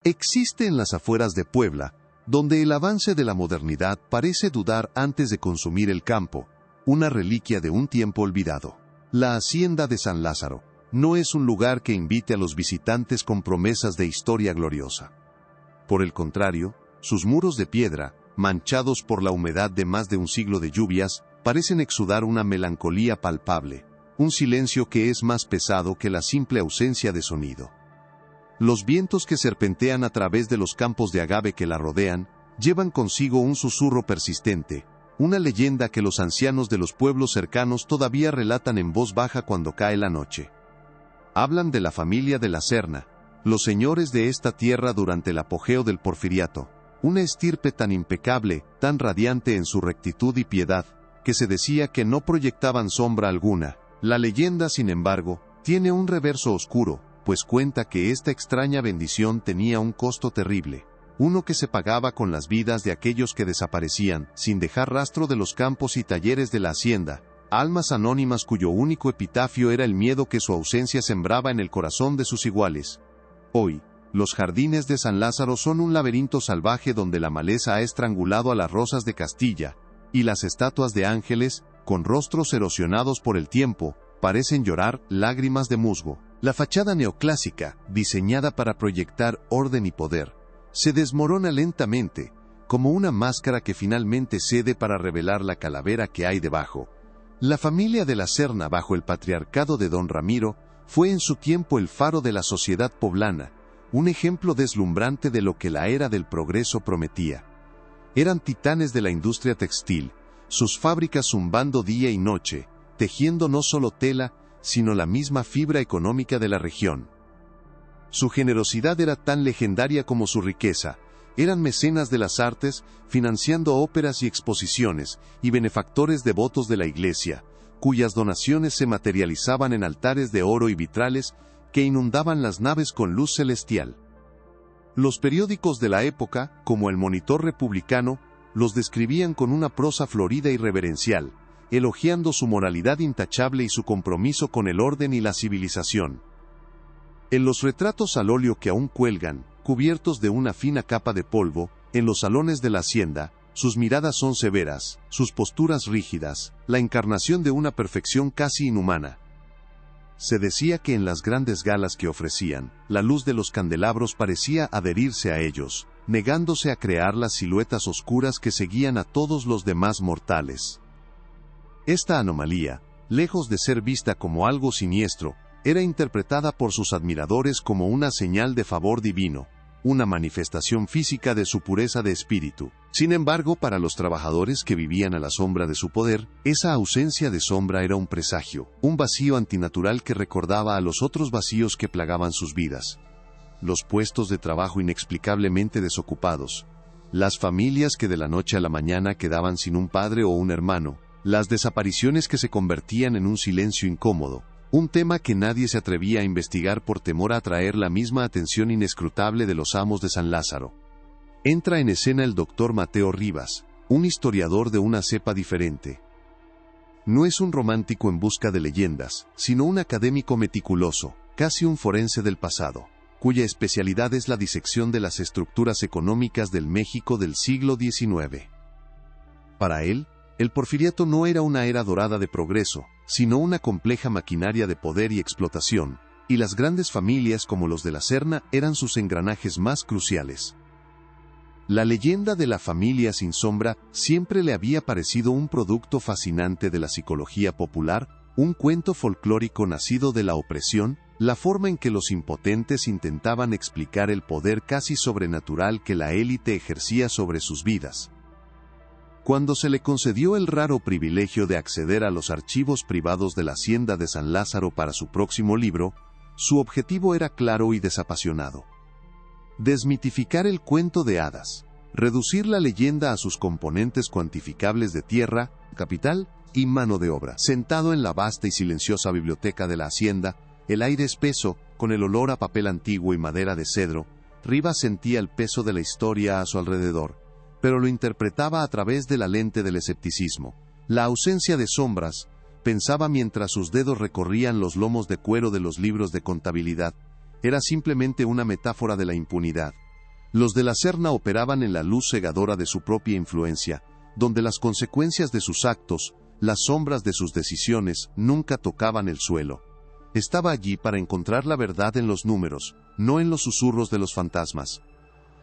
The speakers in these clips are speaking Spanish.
Existe en las afueras de Puebla, donde el avance de la modernidad parece dudar antes de consumir el campo, una reliquia de un tiempo olvidado. La Hacienda de San Lázaro no es un lugar que invite a los visitantes con promesas de historia gloriosa. Por el contrario, sus muros de piedra, manchados por la humedad de más de un siglo de lluvias, parecen exudar una melancolía palpable, un silencio que es más pesado que la simple ausencia de sonido. Los vientos que serpentean a través de los campos de agave que la rodean, llevan consigo un susurro persistente, una leyenda que los ancianos de los pueblos cercanos todavía relatan en voz baja cuando cae la noche. Hablan de la familia de la Serna, los señores de esta tierra durante el apogeo del porfiriato, una estirpe tan impecable, tan radiante en su rectitud y piedad, que se decía que no proyectaban sombra alguna. La leyenda, sin embargo, tiene un reverso oscuro, pues cuenta que esta extraña bendición tenía un costo terrible, uno que se pagaba con las vidas de aquellos que desaparecían, sin dejar rastro de los campos y talleres de la hacienda, almas anónimas cuyo único epitafio era el miedo que su ausencia sembraba en el corazón de sus iguales. Hoy, los jardines de San Lázaro son un laberinto salvaje donde la maleza ha estrangulado a las rosas de Castilla, y las estatuas de ángeles, con rostros erosionados por el tiempo, parecen llorar lágrimas de musgo. La fachada neoclásica, diseñada para proyectar orden y poder, se desmorona lentamente, como una máscara que finalmente cede para revelar la calavera que hay debajo. La familia de la Serna bajo el patriarcado de don Ramiro fue en su tiempo el faro de la sociedad poblana, un ejemplo deslumbrante de lo que la era del progreso prometía. Eran titanes de la industria textil, sus fábricas zumbando día y noche, tejiendo no solo tela, sino la misma fibra económica de la región. Su generosidad era tan legendaria como su riqueza. Eran mecenas de las artes, financiando óperas y exposiciones, y benefactores devotos de la Iglesia, cuyas donaciones se materializaban en altares de oro y vitrales que inundaban las naves con luz celestial. Los periódicos de la época, como el Monitor Republicano, los describían con una prosa florida y reverencial, elogiando su moralidad intachable y su compromiso con el orden y la civilización. En los retratos al óleo que aún cuelgan, cubiertos de una fina capa de polvo, en los salones de la hacienda, sus miradas son severas, sus posturas rígidas, la encarnación de una perfección casi inhumana. Se decía que en las grandes galas que ofrecían, la luz de los candelabros parecía adherirse a ellos, negándose a crear las siluetas oscuras que seguían a todos los demás mortales. Esta anomalía, lejos de ser vista como algo siniestro, era interpretada por sus admiradores como una señal de favor divino, una manifestación física de su pureza de espíritu. Sin embargo, para los trabajadores que vivían a la sombra de su poder, esa ausencia de sombra era un presagio, un vacío antinatural que recordaba a los otros vacíos que plagaban sus vidas. Los puestos de trabajo inexplicablemente desocupados, las familias que de la noche a la mañana quedaban sin un padre o un hermano, las desapariciones que se convertían en un silencio incómodo, un tema que nadie se atrevía a investigar por temor a atraer la misma atención inescrutable de los amos de San Lázaro. Entra en escena el doctor Mateo Rivas, un historiador de una cepa diferente. No es un romántico en busca de leyendas, sino un académico meticuloso, casi un forense del pasado, cuya especialidad es la disección de las estructuras económicas del México del siglo XIX. Para él, el porfiriato no era una era dorada de progreso, sino una compleja maquinaria de poder y explotación, y las grandes familias como los de la Serna eran sus engranajes más cruciales. La leyenda de la familia sin sombra siempre le había parecido un producto fascinante de la psicología popular, un cuento folclórico nacido de la opresión, la forma en que los impotentes intentaban explicar el poder casi sobrenatural que la élite ejercía sobre sus vidas. Cuando se le concedió el raro privilegio de acceder a los archivos privados de la Hacienda de San Lázaro para su próximo libro, su objetivo era claro y desapasionado. Desmitificar el cuento de hadas, reducir la leyenda a sus componentes cuantificables de tierra, capital y mano de obra. Sentado en la vasta y silenciosa biblioteca de la Hacienda, el aire espeso, con el olor a papel antiguo y madera de cedro, Rivas sentía el peso de la historia a su alrededor, pero lo interpretaba a través de la lente del escepticismo. La ausencia de sombras, pensaba mientras sus dedos recorrían los lomos de cuero de los libros de contabilidad, era simplemente una metáfora de la impunidad, Los de la Serna operaban en la luz cegadora de su propia influencia, donde las consecuencias de sus actos, las sombras de sus decisiones, nunca tocaban el suelo. Estaba allí para encontrar la verdad en los números, no en los susurros de los fantasmas.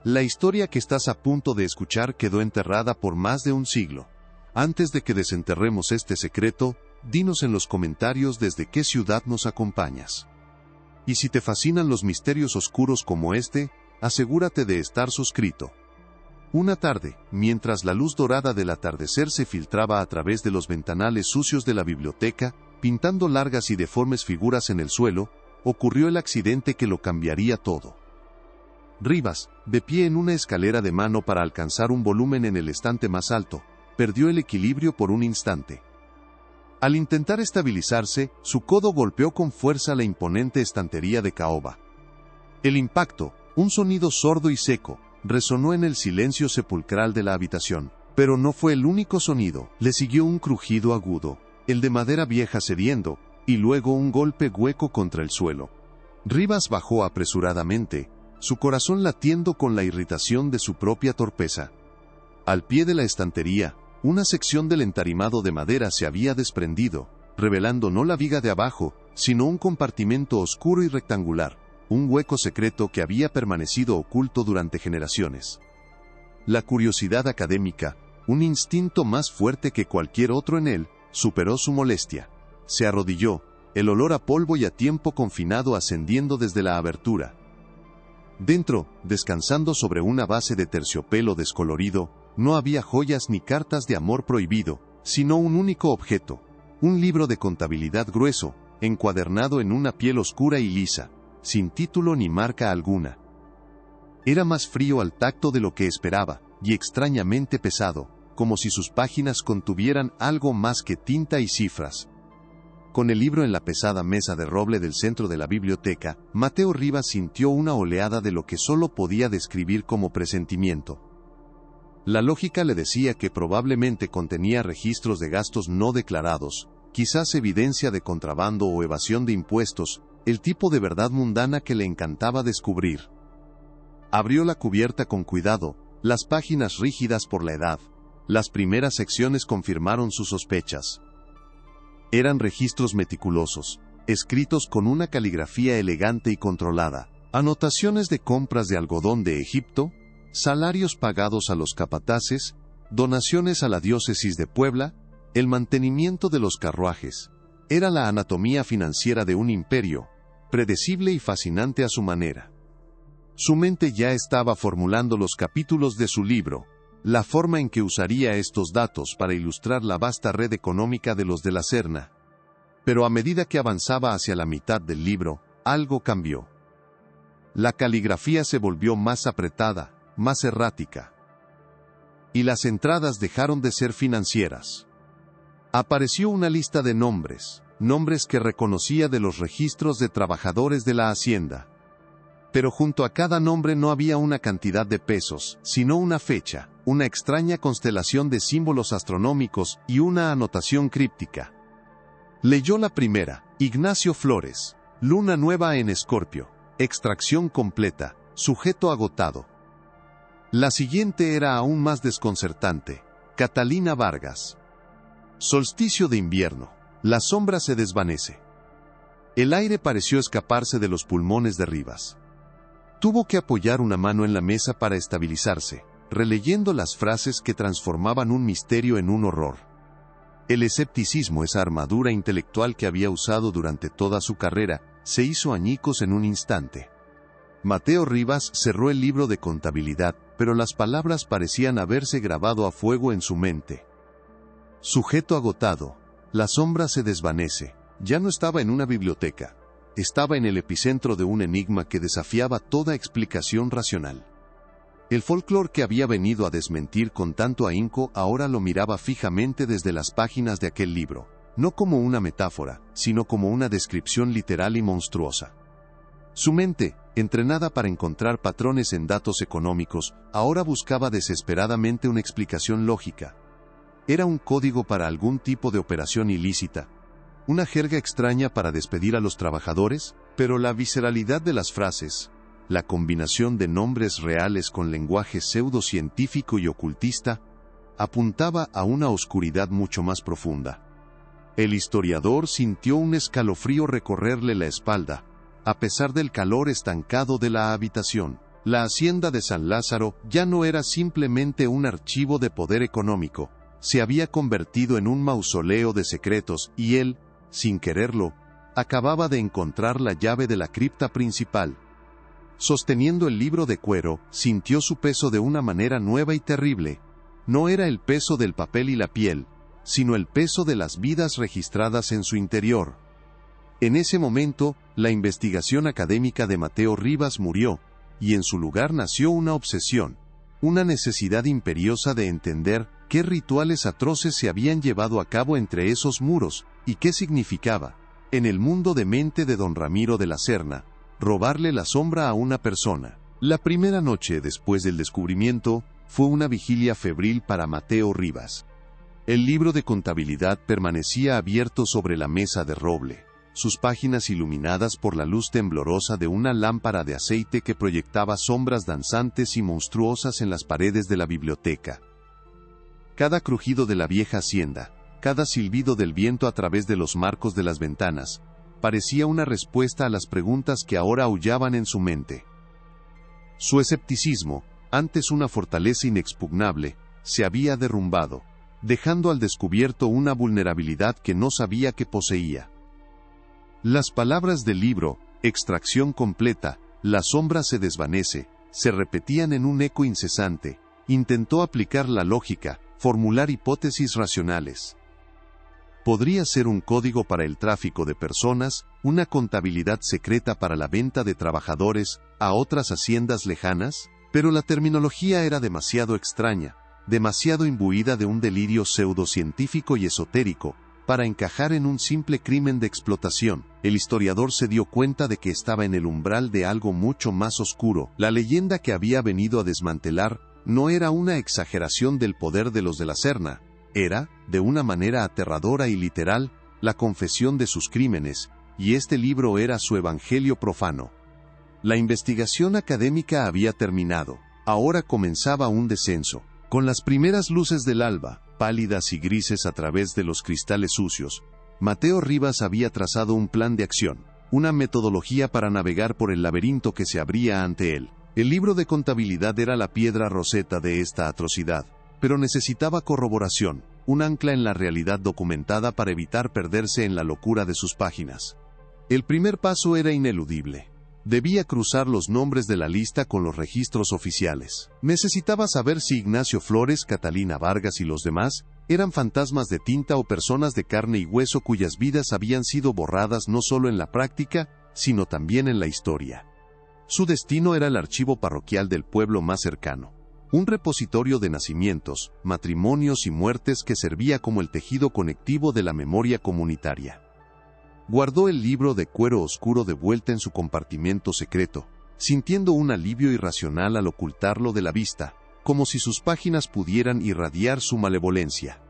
La historia que estás a punto de escuchar quedó enterrada por más de un siglo. Antes de que desenterremos este secreto, dinos en los comentarios desde qué ciudad nos acompañas. Y si te fascinan los misterios oscuros como este, asegúrate de estar suscrito. Una tarde, mientras la luz dorada del atardecer se filtraba a través de los ventanales sucios de la biblioteca, pintando largas y deformes figuras en el suelo, ocurrió el accidente que lo cambiaría todo. Rivas, de pie en una escalera de mano para alcanzar un volumen en el estante más alto, perdió el equilibrio por un instante. Al intentar estabilizarse, su codo golpeó con fuerza la imponente estantería de caoba. El impacto, un sonido sordo y seco, resonó en el silencio sepulcral de la habitación. Pero no fue el único sonido, le siguió un crujido agudo, el de madera vieja cediendo, y luego un golpe hueco contra el suelo. Rivas bajó apresuradamente, su corazón latiendo con la irritación de su propia torpeza. Al pie de la estantería, una sección del entarimado de madera se había desprendido, revelando no la viga de abajo, sino un compartimento oscuro y rectangular, un hueco secreto que había permanecido oculto durante generaciones. La curiosidad académica, un instinto más fuerte que cualquier otro en él, superó su molestia. Se arrodilló, el olor a polvo y a tiempo confinado ascendiendo desde la abertura. Dentro, descansando sobre una base de terciopelo descolorido, no había joyas ni cartas de amor prohibido, sino un único objeto, un libro de contabilidad grueso, encuadernado en una piel oscura y lisa, sin título ni marca alguna. Era más frío al tacto de lo que esperaba, y extrañamente pesado, como si sus páginas contuvieran algo más que tinta y cifras. Con el libro en la pesada mesa de roble del centro de la biblioteca, Mateo Rivas sintió una oleada de lo que solo podía describir como presentimiento. La lógica le decía que probablemente contenía registros de gastos no declarados, quizás evidencia de contrabando o evasión de impuestos, el tipo de verdad mundana que le encantaba descubrir. Abrió la cubierta con cuidado, las páginas rígidas por la edad. Las primeras secciones confirmaron sus sospechas. Eran registros meticulosos, escritos con una caligrafía elegante y controlada, anotaciones de compras de algodón de Egipto, salarios pagados a los capataces, donaciones a la diócesis de Puebla, el mantenimiento de los carruajes. Era la anatomía financiera de un imperio, predecible y fascinante a su manera. Su mente ya estaba formulando los capítulos de su libro, la forma en que usaría estos datos para ilustrar la vasta red económica de los de la Serna. Pero a medida que avanzaba hacia la mitad del libro, algo cambió. La caligrafía se volvió más apretada, más errática. Y las entradas dejaron de ser financieras. Apareció una lista de nombres que reconocía de los registros de trabajadores de la hacienda. Pero junto a cada nombre no había una cantidad de pesos, sino una fecha, una extraña constelación de símbolos astronómicos y una anotación críptica. Leyó la primera: Ignacio Flores, luna nueva en Escorpio, extracción completa, sujeto agotado. La siguiente era aún más desconcertante: Catalina Vargas. Solsticio de invierno, la sombra se desvanece. El aire pareció escaparse de los pulmones de Rivas. Tuvo que apoyar una mano en la mesa para estabilizarse, releyendo las frases que transformaban un misterio en un horror. El escepticismo, esa armadura intelectual que había usado durante toda su carrera, se hizo añicos en un instante. Mateo Rivas cerró el libro de contabilidad, pero las palabras parecían haberse grabado a fuego en su mente. Sujeto agotado, la sombra se desvanece. Ya no estaba en una biblioteca. Estaba en el epicentro de un enigma que desafiaba toda explicación racional. El folclore que había venido a desmentir con tanto ahínco ahora lo miraba fijamente desde las páginas de aquel libro, no como una metáfora, sino como una descripción literal y monstruosa. Su mente, entrenada para encontrar patrones en datos económicos, ahora buscaba desesperadamente una explicación lógica. Era un código para algún tipo de operación ilícita, una jerga extraña para despedir a los trabajadores, pero la visceralidad de las frases, la combinación de nombres reales con lenguaje pseudocientífico y ocultista, apuntaba a una oscuridad mucho más profunda. El historiador sintió un escalofrío recorrerle la espalda, a pesar del calor estancado de la habitación. La hacienda de San Lázaro ya no era simplemente un archivo de poder económico, se había convertido en un mausoleo de secretos y él, sin quererlo, acababa de encontrar la llave de la cripta principal. Sosteniendo el libro de cuero, sintió su peso de una manera nueva y terrible. No era el peso del papel y la piel, sino el peso de las vidas registradas en su interior. En ese momento, la investigación académica de Mateo Rivas murió, y en su lugar nació una obsesión, una necesidad imperiosa de entender qué rituales atroces se habían llevado a cabo entre esos muros, y qué significaba, en el mundo de mente de don Ramiro de la Serna, robarle la sombra a una persona. La primera noche después del descubrimiento, fue una vigilia febril para Mateo Rivas. El libro de contabilidad permanecía abierto sobre la mesa de roble, sus páginas iluminadas por la luz temblorosa de una lámpara de aceite que proyectaba sombras danzantes y monstruosas en las paredes de la biblioteca. Cada crujido de la vieja hacienda, cada silbido del viento a través de los marcos de las ventanas, parecía una respuesta a las preguntas que ahora aullaban en su mente. Su escepticismo, antes una fortaleza inexpugnable, se había derrumbado, dejando al descubierto una vulnerabilidad que no sabía que poseía. Las palabras del libro, extracción completa, la sombra se desvanece, se repetían en un eco incesante. Intentó aplicar la lógica, formular hipótesis racionales. Podría ser un código para el tráfico de personas, una contabilidad secreta para la venta de trabajadores a otras haciendas lejanas, pero la terminología era demasiado extraña, demasiado imbuida de un delirio pseudocientífico y esotérico, para encajar en un simple crimen de explotación. El historiador se dio cuenta de que estaba en el umbral de algo mucho más oscuro. La leyenda que había venido a desmantelar no era una exageración del poder de los de la Serna, era, de una manera aterradora y literal, la confesión de sus crímenes, y este libro era su evangelio profano. La investigación académica había terminado, ahora comenzaba un descenso. Con las primeras luces del alba, pálidas y grises a través de los cristales sucios, Mateo Rivas había trazado un plan de acción, una metodología para navegar por el laberinto que se abría ante él. El libro de contabilidad era la piedra roseta de esta atrocidad, pero necesitaba corroboración, un ancla en la realidad documentada para evitar perderse en la locura de sus páginas. El primer paso era ineludible. Debía cruzar los nombres de la lista con los registros oficiales. Necesitaba saber si Ignacio Flores, Catalina Vargas y los demás eran fantasmas de tinta o personas de carne y hueso cuyas vidas habían sido borradas no solo en la práctica, sino también en la historia. Su destino era el archivo parroquial del pueblo más cercano, un repositorio de nacimientos, matrimonios y muertes que servía como el tejido conectivo de la memoria comunitaria. Guardó el libro de cuero oscuro de vuelta en su compartimento secreto, sintiendo un alivio irracional al ocultarlo de la vista, como si sus páginas pudieran irradiar su malevolencia.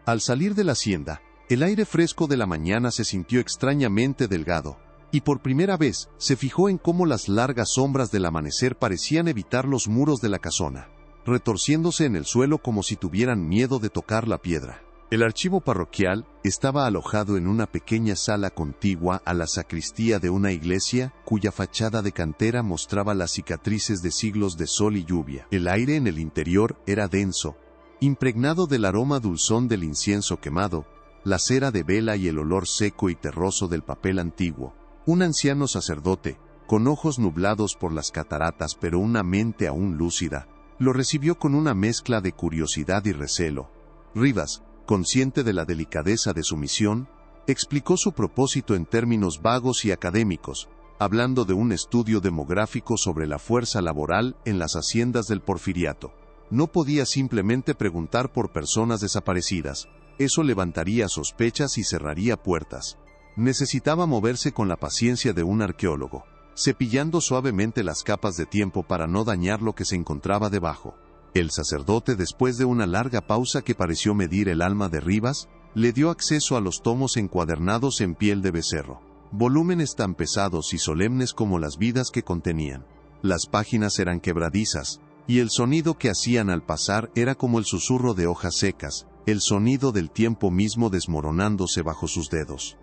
Al salir de la hacienda, el aire fresco de la mañana se sintió extrañamente delgado, y por primera vez se fijó en cómo las largas sombras del amanecer parecían evitar los muros de la casona, retorciéndose en el suelo como si tuvieran miedo de tocar la piedra. El archivo parroquial estaba alojado en una pequeña sala contigua a la sacristía de una iglesia, cuya fachada de cantera mostraba las cicatrices de siglos de sol y lluvia. El aire en el interior era denso, impregnado del aroma dulzón del incienso quemado, la cera de vela y el olor seco y terroso del papel antiguo. Un anciano sacerdote, con ojos nublados por las cataratas pero una mente aún lúcida, lo recibió con una mezcla de curiosidad y recelo. Rivas, consciente de la delicadeza de su misión, explicó su propósito en términos vagos y académicos, hablando de un estudio demográfico sobre la fuerza laboral en las haciendas del Porfiriato. No podía simplemente preguntar por personas desaparecidas, eso levantaría sospechas y cerraría puertas. Necesitaba moverse con la paciencia de un arqueólogo, cepillando suavemente las capas de tiempo para no dañar lo que se encontraba debajo. El sacerdote, después de una larga pausa que pareció medir el alma de Rivas, le dio acceso a los tomos encuadernados en piel de becerro. volúmenes tan pesados y solemnes como las vidas que contenían. Las páginas eran quebradizas, y el sonido que hacían al pasar era como el susurro de hojas secas, el sonido del tiempo mismo desmoronándose bajo sus dedos.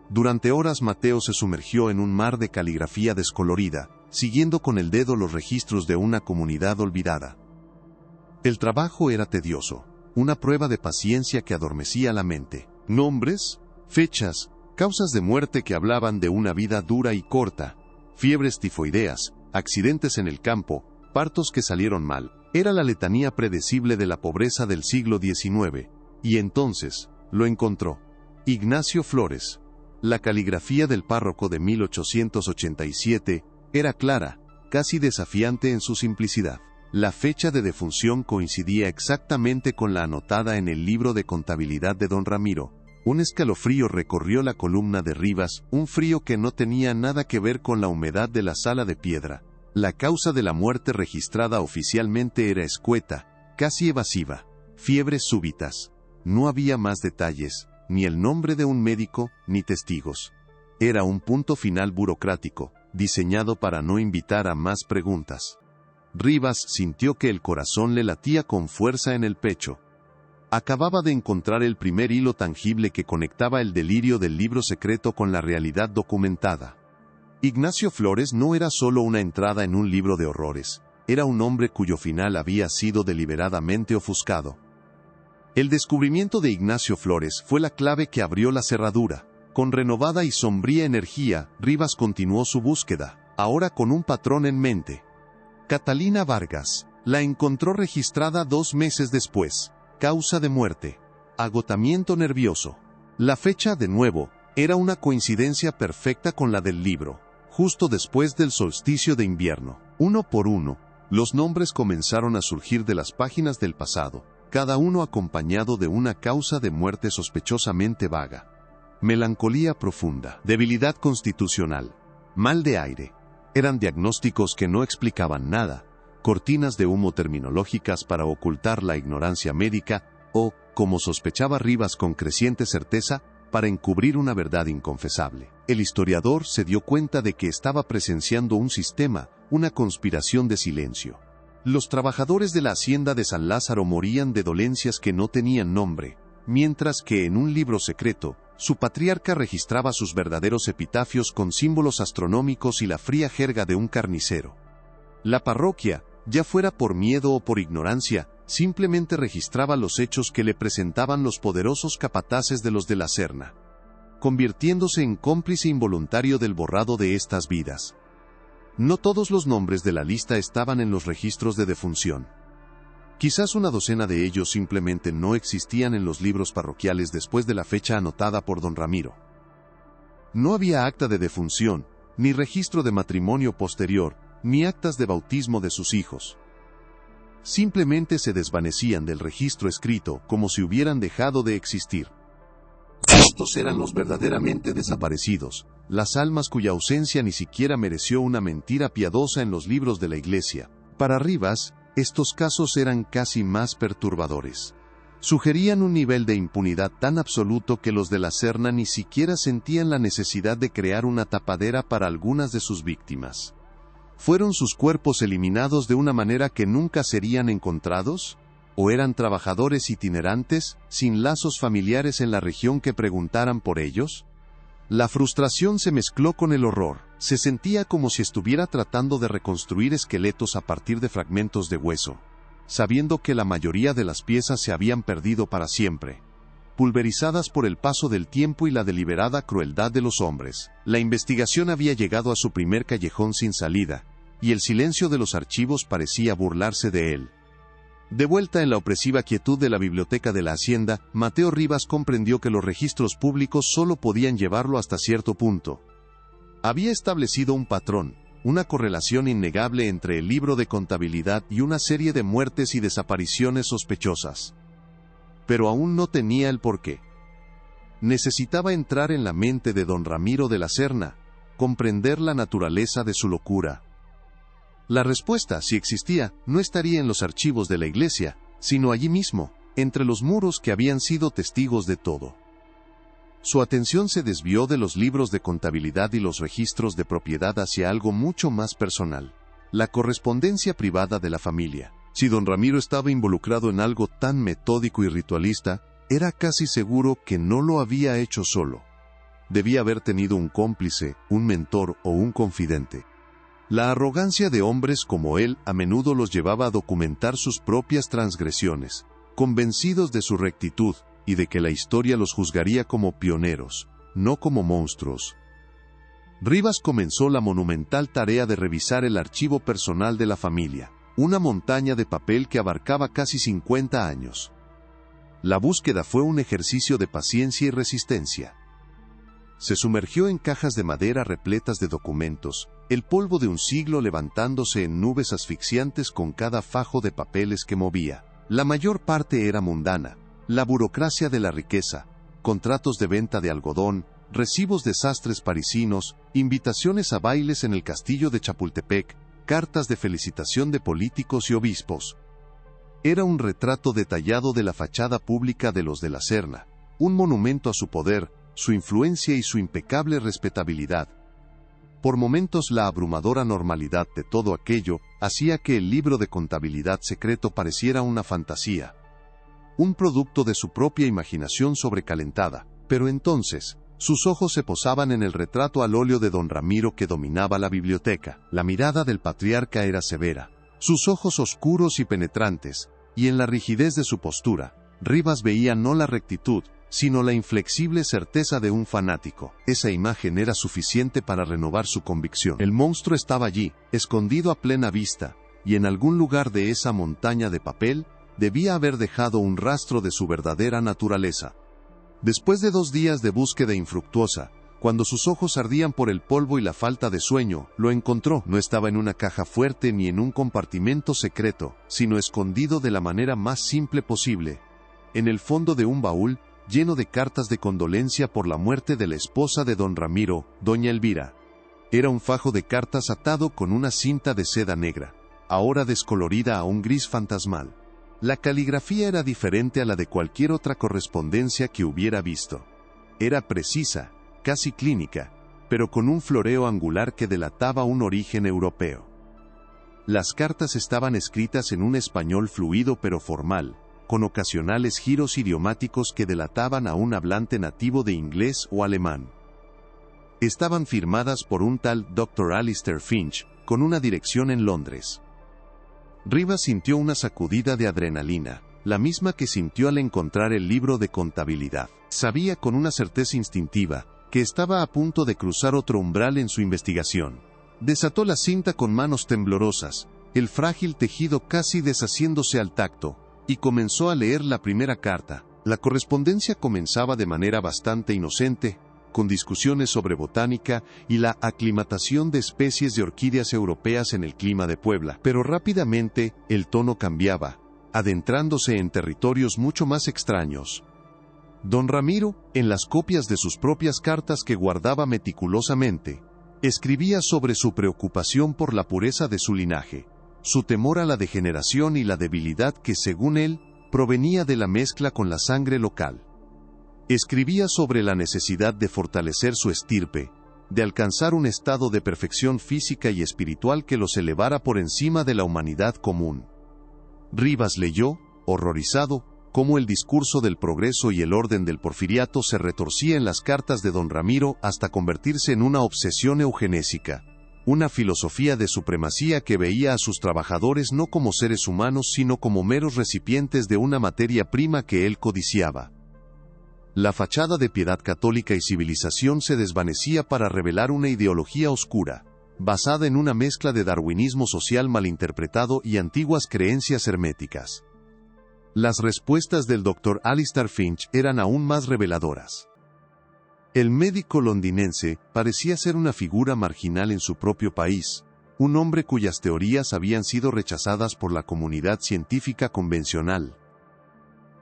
Durante horas Mateo se sumergió en un mar de caligrafía descolorida, siguiendo con el dedo los registros de una comunidad olvidada. El trabajo era tedioso, una prueba de paciencia que adormecía la mente. Nombres, fechas, causas de muerte que hablaban de una vida dura y corta, fiebres tifoideas, accidentes en el campo, partos que salieron mal. Era la letanía predecible de la pobreza del siglo XIX, y entonces, lo encontró. Ignacio Flores. La caligrafía del párroco de 1887 era clara, casi desafiante en su simplicidad. La fecha de defunción coincidía exactamente con la anotada en el libro de contabilidad de don Ramiro. Un escalofrío recorrió la columna de Rivas, un frío que no tenía nada que ver con la humedad de la sala de piedra. La causa de la muerte registrada oficialmente era escueta, casi evasiva. Fiebres súbitas. No había más detalles, ni el nombre de un médico, ni testigos. Era un punto final burocrático, diseñado para no invitar a más preguntas. Rivas sintió que el corazón le latía con fuerza en el pecho. Acababa de encontrar el primer hilo tangible que conectaba el delirio del libro secreto con la realidad documentada. Ignacio Flores no era solo una entrada en un libro de horrores, era un hombre cuyo final había sido deliberadamente ofuscado. El descubrimiento de Ignacio Flores fue la clave que abrió la cerradura. Con renovada y sombría energía, Rivas continuó su búsqueda, ahora con un patrón en mente. Catalina Vargas. La encontró registrada 2 meses después. Causa de muerte. Agotamiento nervioso. La fecha, de nuevo, era una coincidencia perfecta con la del libro. Justo después del solsticio de invierno. Uno por uno, los nombres comenzaron a surgir de las páginas del pasado, cada uno acompañado de una causa de muerte sospechosamente vaga. Melancolía profunda, debilidad constitucional, mal de aire. Eran diagnósticos que no explicaban nada, cortinas de humo terminológicas para ocultar la ignorancia médica, o, como sospechaba Rivas con creciente certeza, para encubrir una verdad inconfesable. El historiador se dio cuenta de que estaba presenciando un sistema, una conspiración de silencio. Los trabajadores de la hacienda de San Lázaro morían de dolencias que no tenían nombre, mientras que en un libro secreto, su patriarca registraba sus verdaderos epitafios con símbolos astronómicos y la fría jerga de un carnicero. La parroquia, ya fuera por miedo o por ignorancia, simplemente registraba los hechos que le presentaban los poderosos capataces de los de la Serna, convirtiéndose en cómplice involuntario del borrado de estas vidas. No todos los nombres de la lista estaban en los registros de defunción. Quizás una docena de ellos simplemente no existían en los libros parroquiales después de la fecha anotada por don Ramiro. No había acta de defunción, ni registro de matrimonio posterior, ni actas de bautismo de sus hijos. Simplemente se desvanecían del registro escrito como si hubieran dejado de existir. Estos eran los verdaderamente desaparecidos, las almas cuya ausencia ni siquiera mereció una mentira piadosa en los libros de la Iglesia. Para Rivas, estos casos eran casi más perturbadores. Sugerían un nivel de impunidad tan absoluto que los de la Serna ni siquiera sentían la necesidad de crear una tapadera para algunas de sus víctimas. ¿Fueron sus cuerpos eliminados de una manera que nunca serían encontrados? ¿O eran trabajadores itinerantes, sin lazos familiares en la región que preguntaran por ellos? La frustración se mezcló con el horror. Se sentía como si estuviera tratando de reconstruir esqueletos a partir de fragmentos de hueso, sabiendo que la mayoría de las piezas se habían perdido para siempre, pulverizadas por el paso del tiempo y la deliberada crueldad de los hombres. La investigación había llegado a su primer callejón sin salida, y el silencio de los archivos parecía burlarse de él. De vuelta en la opresiva quietud de la biblioteca de la hacienda, Mateo Rivas comprendió que los registros públicos solo podían llevarlo hasta cierto punto. Había establecido un patrón, una correlación innegable entre el libro de contabilidad y una serie de muertes y desapariciones sospechosas. Pero aún no tenía el porqué. Necesitaba entrar en la mente de don Ramiro de la Serna, comprender la naturaleza de su locura. La respuesta, si existía, no estaría en los archivos de la iglesia, sino allí mismo, entre los muros que habían sido testigos de todo. Su atención se desvió de los libros de contabilidad y los registros de propiedad hacia algo mucho más personal: la correspondencia privada de la familia. Si don Ramiro estaba involucrado en algo tan metódico y ritualista, era casi seguro que no lo había hecho solo. Debía haber tenido un cómplice, un mentor o un confidente. La arrogancia de hombres como él a menudo los llevaba a documentar sus propias transgresiones, convencidos de su rectitud y de que la historia los juzgaría como pioneros, no como monstruos. Rivas comenzó la monumental tarea de revisar el archivo personal de la familia, una montaña de papel que abarcaba casi 50 años. La búsqueda fue un ejercicio de paciencia y resistencia. Se sumergió en cajas de madera repletas de documentos, el polvo de un siglo levantándose en nubes asfixiantes con cada fajo de papeles que movía. La mayor parte era mundana: la burocracia de la riqueza, contratos de venta de algodón, recibos de sastres parisinos, invitaciones a bailes en el castillo de Chapultepec, cartas de felicitación de políticos y obispos. Era un retrato detallado de la fachada pública de los de la Serna, un monumento a su poder, su influencia y su impecable respetabilidad. Por momentos la abrumadora normalidad de todo aquello hacía que el libro de contabilidad secreto pareciera una fantasía, un producto de su propia imaginación sobrecalentada. Pero entonces, sus ojos se posaban en el retrato al óleo de don Ramiro que dominaba la biblioteca. La mirada del patriarca era severa, sus ojos oscuros y penetrantes, y en la rigidez de su postura, Rivas veía no la rectitud, sino la inflexible certeza de un fanático. Esa imagen era suficiente para renovar su convicción. El monstruo estaba allí, escondido a plena vista, y en algún lugar de esa montaña de papel, debía haber dejado un rastro de su verdadera naturaleza. Después de 2 días de búsqueda infructuosa, cuando sus ojos ardían por el polvo y la falta de sueño, lo encontró. No estaba en una caja fuerte ni en un compartimento secreto, sino escondido de la manera más simple posible, en el fondo de un baúl, lleno de cartas de condolencia por la muerte de la esposa de don Ramiro, doña Elvira. Era un fajo de cartas atado con una cinta de seda negra, ahora descolorida a un gris fantasmal. La caligrafía era diferente a la de cualquier otra correspondencia que hubiera visto. Era precisa, casi clínica, pero con un floreo angular que delataba un origen europeo. Las cartas estaban escritas en un español fluido pero formal, con ocasionales giros idiomáticos que delataban a un hablante nativo de inglés o alemán. Estaban firmadas por un tal Dr. Alistair Finch, con una dirección en Londres. Rivas sintió una sacudida de adrenalina, la misma que sintió al encontrar el libro de contabilidad. Sabía con una certeza instintiva que estaba a punto de cruzar otro umbral en su investigación. Desató la cinta con manos temblorosas, el frágil tejido casi deshaciéndose al tacto, y comenzó a leer la primera carta. La correspondencia comenzaba de manera bastante inocente, con discusiones sobre botánica y la aclimatación de especies de orquídeas europeas en el clima de Puebla. Pero rápidamente, el tono cambiaba, adentrándose en territorios mucho más extraños. Don Ramiro, en las copias de sus propias cartas que guardaba meticulosamente, escribía sobre su preocupación por la pureza de su linaje, su temor a la degeneración y la debilidad que, según él, provenía de la mezcla con la sangre local. Escribía sobre la necesidad de fortalecer su estirpe, de alcanzar un estado de perfección física y espiritual que los elevara por encima de la humanidad común. Rivas leyó, horrorizado, cómo el discurso del progreso y el orden del porfiriato se retorcía en las cartas de don Ramiro hasta convertirse en una obsesión eugenésica, una filosofía de supremacía que veía a sus trabajadores no como seres humanos sino como meros recipientes de una materia prima que él codiciaba. La fachada de piedad católica y civilización se desvanecía para revelar una ideología oscura, basada en una mezcla de darwinismo social malinterpretado y antiguas creencias herméticas. Las respuestas del Dr. Alistair Finch eran aún más reveladoras. El médico londinense parecía ser una figura marginal en su propio país, un hombre cuyas teorías habían sido rechazadas por la comunidad científica convencional.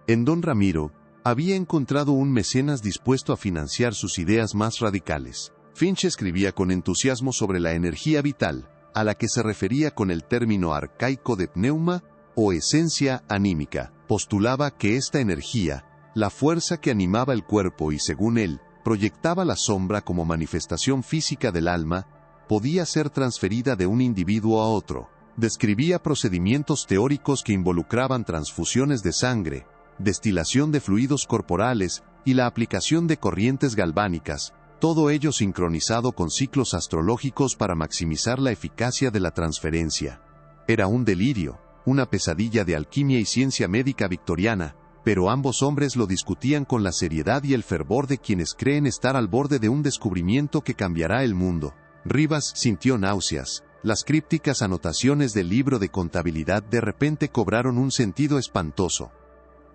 En don Ramiro, había encontrado un mecenas dispuesto a financiar sus ideas más radicales. Finch escribía con entusiasmo sobre la energía vital, a la que se refería con el término arcaico de pneuma o esencia anímica. Postulaba que esta energía, la fuerza que animaba el cuerpo y según él, proyectaba la sombra como manifestación física del alma, podía ser transferida de un individuo a otro. Describía procedimientos teóricos que involucraban transfusiones de sangre, destilación de fluidos corporales y la aplicación de corrientes galvánicas, todo ello sincronizado con ciclos astrológicos para maximizar la eficacia de la transferencia. Era un delirio, una pesadilla de alquimia y ciencia médica victoriana, pero ambos hombres lo discutían con la seriedad y el fervor de quienes creen estar al borde de un descubrimiento que cambiará el mundo. Rivas sintió náuseas. Las crípticas anotaciones del libro de contabilidad de repente cobraron un sentido espantoso.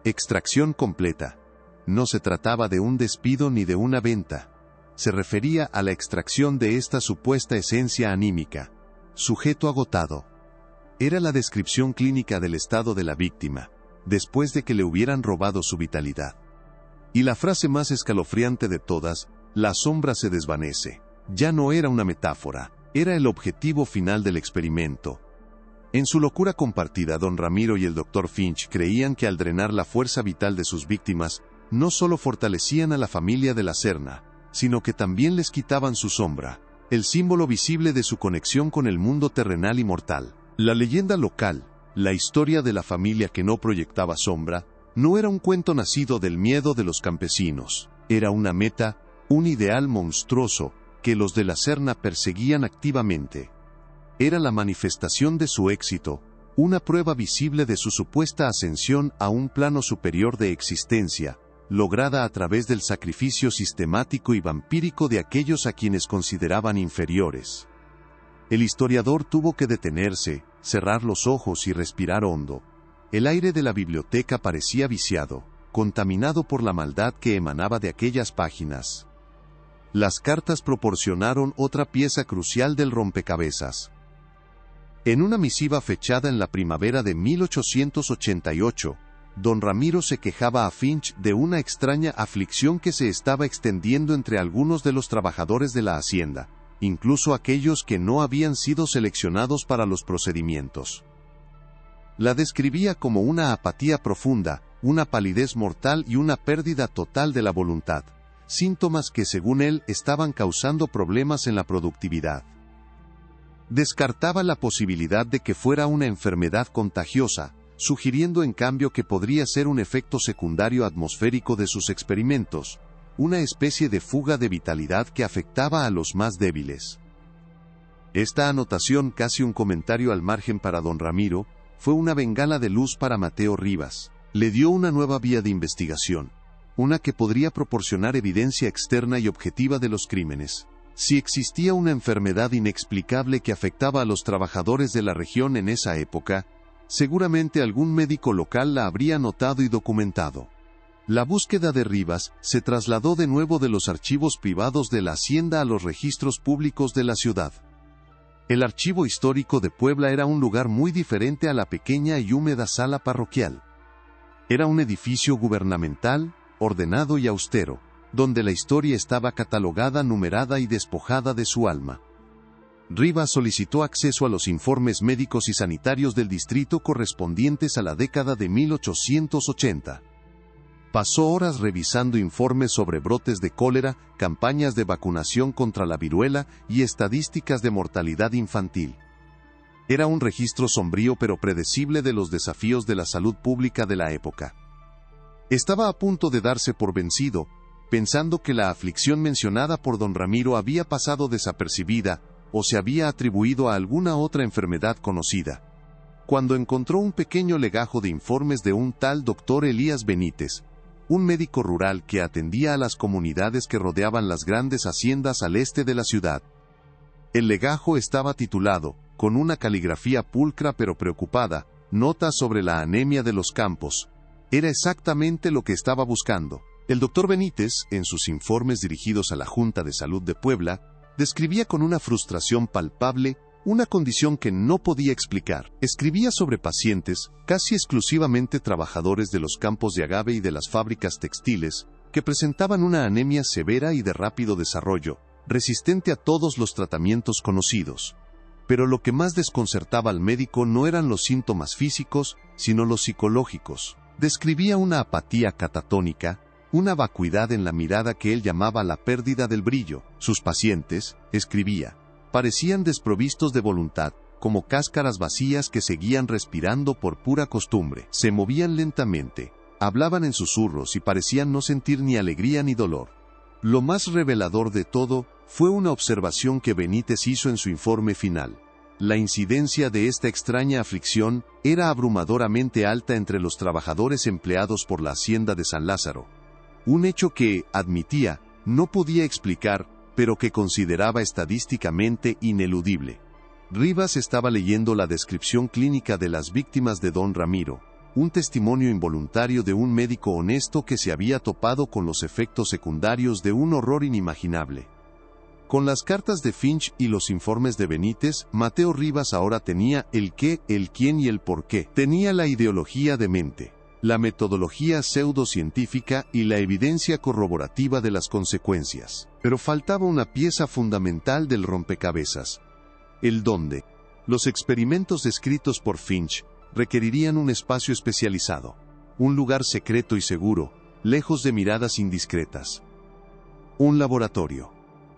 Extracción completa. No se trataba de un despido ni de una venta. Se refería a la extracción de esta supuesta esencia anímica. Sujeto agotado. Era la descripción clínica del estado de la víctima, después de que le hubieran robado su vitalidad. Y la frase más escalofriante de todas, la sombra se desvanece. Ya no era una metáfora. Era el objetivo final del experimento. En su locura compartida, don Ramiro y el Dr. Finch creían que al drenar la fuerza vital de sus víctimas, no solo fortalecían a la familia de la Serna, sino que también les quitaban su sombra, el símbolo visible de su conexión con el mundo terrenal y mortal. La leyenda local, la historia de la familia que no proyectaba sombra, no era un cuento nacido del miedo de los campesinos. Era una meta, un ideal monstruoso, que los de la Serna perseguían activamente. Era la manifestación de su éxito, una prueba visible de su supuesta ascensión a un plano superior de existencia, lograda a través del sacrificio sistemático y vampírico de aquellos a quienes consideraban inferiores. El historiador tuvo que detenerse, cerrar los ojos y respirar hondo. El aire de la biblioteca parecía viciado, contaminado por la maldad que emanaba de aquellas páginas. Las cartas proporcionaron otra pieza crucial del rompecabezas. En una misiva fechada en la primavera de 1888, don Ramiro se quejaba a Finch de una extraña aflicción que se estaba extendiendo entre algunos de los trabajadores de la hacienda, incluso aquellos que no habían sido seleccionados para los procedimientos. La describía como una apatía profunda, una palidez mortal y una pérdida total de la voluntad. Síntomas que según él estaban causando problemas en la productividad. Descartaba la posibilidad de que fuera una enfermedad contagiosa, sugiriendo en cambio que podría ser un efecto secundario atmosférico de sus experimentos, una especie de fuga de vitalidad que afectaba a los más débiles. Esta anotación, casi un comentario al margen para don Ramiro, fue una bengala de luz para Mateo Rivas. Le dio una nueva vía de investigación. Una que podría proporcionar evidencia externa y objetiva de los crímenes. Si existía una enfermedad inexplicable que afectaba a los trabajadores de la región en esa época, seguramente algún médico local la habría notado y documentado. La búsqueda de Rivas se trasladó de nuevo de los archivos privados de la hacienda a los registros públicos de la ciudad. El archivo histórico de Puebla era un lugar muy diferente a la pequeña y húmeda sala parroquial. Era un edificio gubernamental, ordenado y austero, donde la historia estaba catalogada, numerada y despojada de su alma. Rivas solicitó acceso a los informes médicos y sanitarios del distrito correspondientes a la década de 1880. Pasó horas revisando informes sobre brotes de cólera, campañas de vacunación contra la viruela y estadísticas de mortalidad infantil. Era un registro sombrío pero predecible de los desafíos de la salud pública de la época. Estaba a punto de darse por vencido, pensando que la aflicción mencionada por don Ramiro había pasado desapercibida, o se había atribuido a alguna otra enfermedad conocida, cuando encontró un pequeño legajo de informes de un tal doctor Elías Benítez, un médico rural que atendía a las comunidades que rodeaban las grandes haciendas al este de la ciudad. El legajo estaba titulado, con una caligrafía pulcra pero preocupada, Notas sobre la anemia de los campos. Era exactamente lo que estaba buscando. El doctor Benítez, en sus informes dirigidos a la Junta de Salud de Puebla, describía con una frustración palpable una condición que no podía explicar. Escribía sobre pacientes, casi exclusivamente trabajadores de los campos de agave y de las fábricas textiles, que presentaban una anemia severa y de rápido desarrollo, resistente a todos los tratamientos conocidos. Pero lo que más desconcertaba al médico no eran los síntomas físicos, sino los psicológicos. Describía una apatía catatónica, una vacuidad en la mirada que él llamaba la pérdida del brillo. Sus pacientes, escribía, parecían desprovistos de voluntad, como cáscaras vacías que seguían respirando por pura costumbre. Se movían lentamente, hablaban en susurros y parecían no sentir ni alegría ni dolor. Lo más revelador de todo fue una observación que Benítez hizo en su informe final. La incidencia de esta extraña aflicción era abrumadoramente alta entre los trabajadores empleados por la hacienda de San Lázaro. Un hecho que, admitía, no podía explicar, pero que consideraba estadísticamente ineludible. Rivas estaba leyendo la descripción clínica de las víctimas de don Ramiro, un testimonio involuntario de un médico honesto que se había topado con los efectos secundarios de un horror inimaginable. Con las cartas de Finch y los informes de Benítez, Mateo Rivas ahora tenía el qué, el quién y el por qué. Tenía la ideología de mente, la metodología pseudocientífica y la evidencia corroborativa de las consecuencias. Pero faltaba una pieza fundamental del rompecabezas: el dónde. Los experimentos descritos por Finch requerirían un espacio especializado, un lugar secreto y seguro, lejos de miradas indiscretas. Un laboratorio.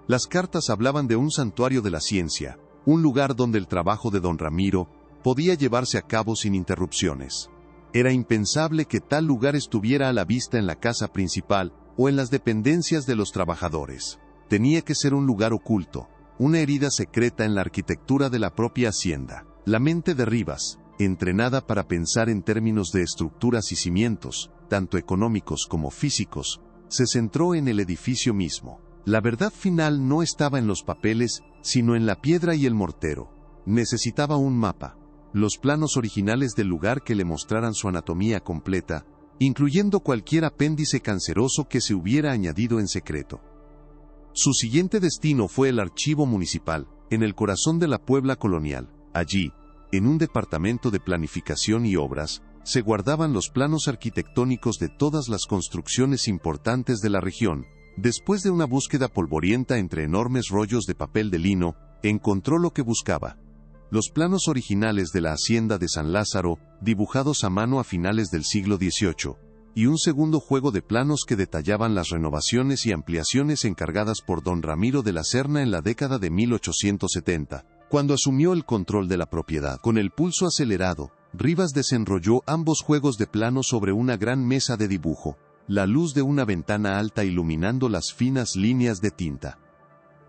Las cartas hablaban de un santuario de la ciencia, un lugar donde el trabajo de don Ramiro podía llevarse a cabo sin interrupciones. Era impensable que tal lugar estuviera a la vista en la casa principal o en las dependencias de los trabajadores. Tenía que ser un lugar oculto, una herida secreta en la arquitectura de la propia hacienda. La mente de Rivas, entrenada para pensar en términos de estructuras y cimientos, tanto económicos como físicos, se centró en el edificio mismo. La verdad final no estaba en los papeles, sino en la piedra y el mortero. Necesitaba un mapa, los planos originales del lugar que le mostraran su anatomía completa, incluyendo cualquier apéndice canceroso que se hubiera añadido en secreto. Su siguiente destino fue el archivo municipal, en el corazón de la Puebla colonial. Allí, en un departamento de planificación y obras, se guardaban los planos arquitectónicos de todas las construcciones importantes de la región. Después de una búsqueda polvorienta entre enormes rollos de papel de lino, encontró lo que buscaba: los planos originales de la hacienda de San Lázaro, dibujados a mano a finales del siglo XVIII, y un segundo juego de planos que detallaban las renovaciones y ampliaciones encargadas por don Ramiro de la Serna en la década de 1870, cuando asumió el control de la propiedad. Con el pulso acelerado, Rivas desenrolló ambos juegos de planos sobre una gran mesa de dibujo, la luz de una ventana alta iluminando las finas líneas de tinta.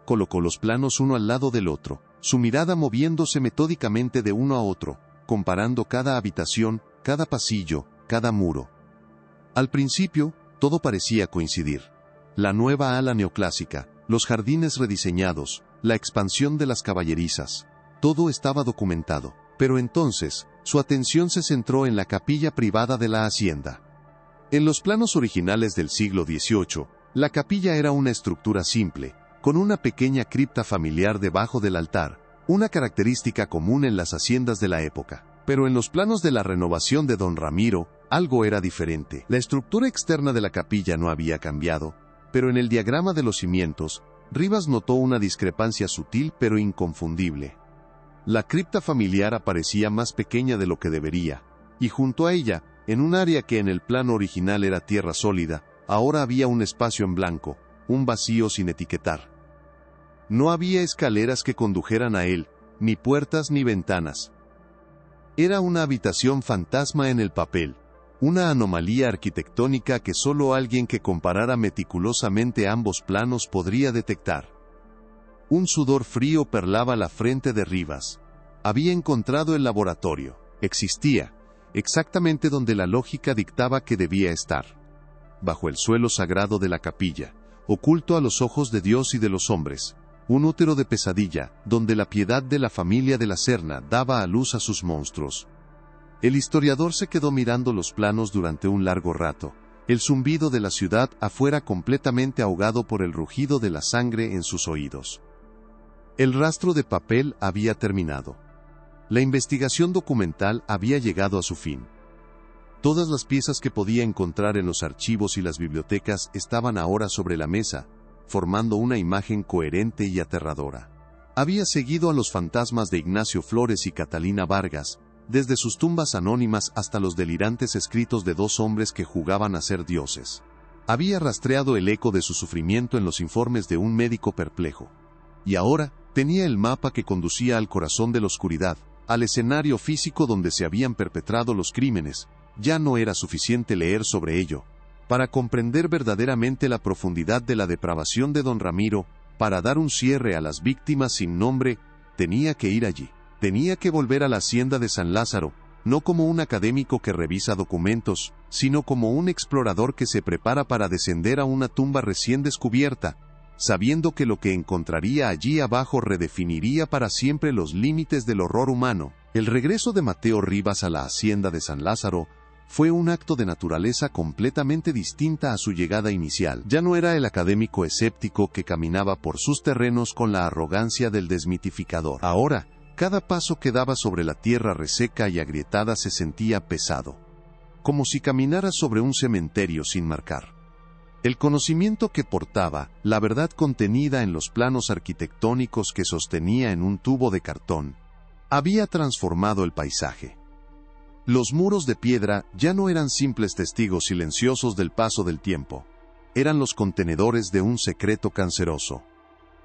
Colocó los planos uno al lado del otro, su mirada moviéndose metódicamente de uno a otro, comparando cada habitación, cada pasillo, cada muro. Al principio, todo parecía coincidir. La nueva ala neoclásica, los jardines rediseñados, la expansión de las caballerizas. Todo estaba documentado. Pero entonces, su atención se centró en la capilla privada de la hacienda. En los planos originales del siglo XVIII, la capilla era una estructura simple, con una pequeña cripta familiar debajo del altar, una característica común en las haciendas de la época. Pero en los planos de la renovación de don Ramiro, algo era diferente. La estructura externa de la capilla no había cambiado, pero en el diagrama de los cimientos, Rivas notó una discrepancia sutil pero inconfundible. La cripta familiar aparecía más pequeña de lo que debería, y junto a ella, en un área que en el plano original era tierra sólida, ahora había un espacio en blanco, un vacío sin etiquetar. No había escaleras que condujeran a él, ni puertas ni ventanas. Era una habitación fantasma en el papel, una anomalía arquitectónica que solo alguien que comparara meticulosamente ambos planos podría detectar. Un sudor frío perlaba la frente de Rivas. Había encontrado el laboratorio. Existía, exactamente donde la lógica dictaba que debía estar. Bajo el suelo sagrado de la capilla, oculto a los ojos de Dios y de los hombres, un útero de pesadilla, donde la piedad de la familia de la Serna daba a luz a sus monstruos. El historiador se quedó mirando los planos durante un largo rato, el zumbido de la ciudad afuera completamente ahogado por el rugido de la sangre en sus oídos. El rastro de papel había terminado. La investigación documental había llegado a su fin. Todas las piezas que podía encontrar en los archivos y las bibliotecas estaban ahora sobre la mesa, formando una imagen coherente y aterradora. Había seguido a los fantasmas de Ignacio Flores y Catalina Vargas, desde sus tumbas anónimas hasta los delirantes escritos de dos hombres que jugaban a ser dioses. Había rastreado el eco de su sufrimiento en los informes de un médico perplejo. Y ahora, tenía el mapa que conducía al corazón de la oscuridad, al escenario físico donde se habían perpetrado los crímenes. Ya no era suficiente leer sobre ello. Para comprender verdaderamente la profundidad de la depravación de don Ramiro, para dar un cierre a las víctimas sin nombre, tenía que ir allí. Tenía que volver a la hacienda de San Lázaro, no como un académico que revisa documentos, sino como un explorador que se prepara para descender a una tumba recién descubierta, sabiendo que lo que encontraría allí abajo redefiniría para siempre los límites del horror humano. El regreso de Mateo Rivas a la hacienda de San Lázaro fue un acto de naturaleza completamente distinta a su llegada inicial. Ya no era el académico escéptico que caminaba por sus terrenos con la arrogancia del desmitificador. Ahora, cada paso que daba sobre la tierra reseca y agrietada se sentía pesado, como si caminara sobre un cementerio sin marcar. El conocimiento que portaba, la verdad contenida en los planos arquitectónicos que sostenía en un tubo de cartón, había transformado el paisaje. Los muros de piedra ya no eran simples testigos silenciosos del paso del tiempo, eran los contenedores de un secreto canceroso.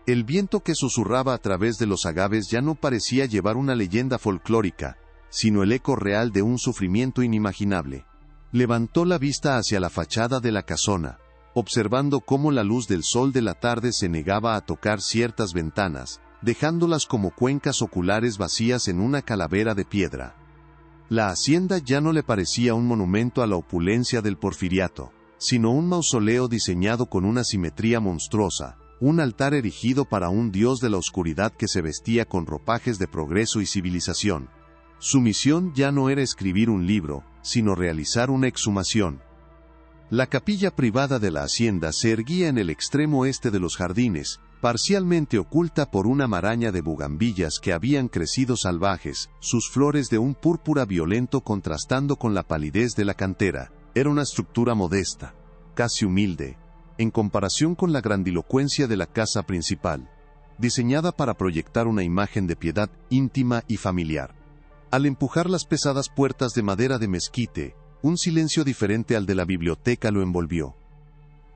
El viento que susurraba a través de los agaves ya no parecía llevar una leyenda folclórica, sino el eco real de un sufrimiento inimaginable. Levantó la vista hacia la fachada de la casona, observando cómo la luz del sol de la tarde se negaba a tocar ciertas ventanas, dejándolas como cuencas oculares vacías en una calavera de piedra. La hacienda ya no le parecía un monumento a la opulencia del porfiriato, sino un mausoleo diseñado con una simetría monstruosa, un altar erigido para un dios de la oscuridad que se vestía con ropajes de progreso y civilización. Su misión ya no era escribir un libro, sino realizar una exhumación. La capilla privada de la hacienda se erguía en el extremo este de los jardines, parcialmente oculta por una maraña de bugambillas que habían crecido salvajes, sus flores de un púrpura violento contrastando con la palidez de la cantera. Era una estructura modesta, casi humilde, en comparación con la grandilocuencia de la casa principal, diseñada para proyectar una imagen de piedad íntima y familiar. Al empujar las pesadas puertas de madera de mezquite, un silencio diferente al de la biblioteca lo envolvió.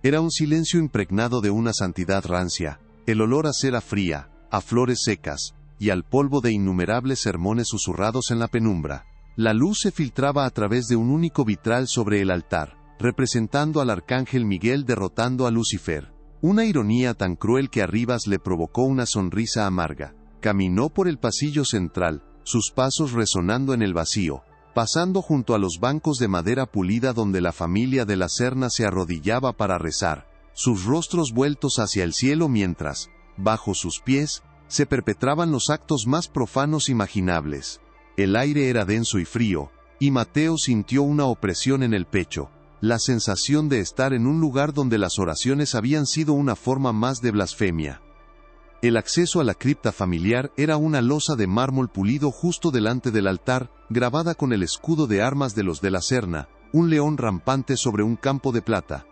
Era un silencio impregnado de una santidad rancia, el olor a cera fría, a flores secas, y al polvo de innumerables sermones susurrados en la penumbra. La luz se filtraba a través de un único vitral sobre el altar, representando al arcángel Miguel derrotando a Lucifer. Una ironía tan cruel que a Rivas le provocó una sonrisa amarga. Caminó por el pasillo central, sus pasos resonando en el vacío, pasando junto a los bancos de madera pulida donde la familia de la Serna se arrodillaba para rezar, sus rostros vueltos hacia el cielo mientras, bajo sus pies, se perpetraban los actos más profanos imaginables. El aire era denso y frío, y Mateo sintió una opresión en el pecho, la sensación de estar en un lugar donde las oraciones habían sido una forma más de blasfemia. El acceso a la cripta familiar era una losa de mármol pulido justo delante del altar, grabada con el escudo de armas de los de la Serna, un león rampante sobre un campo de plata.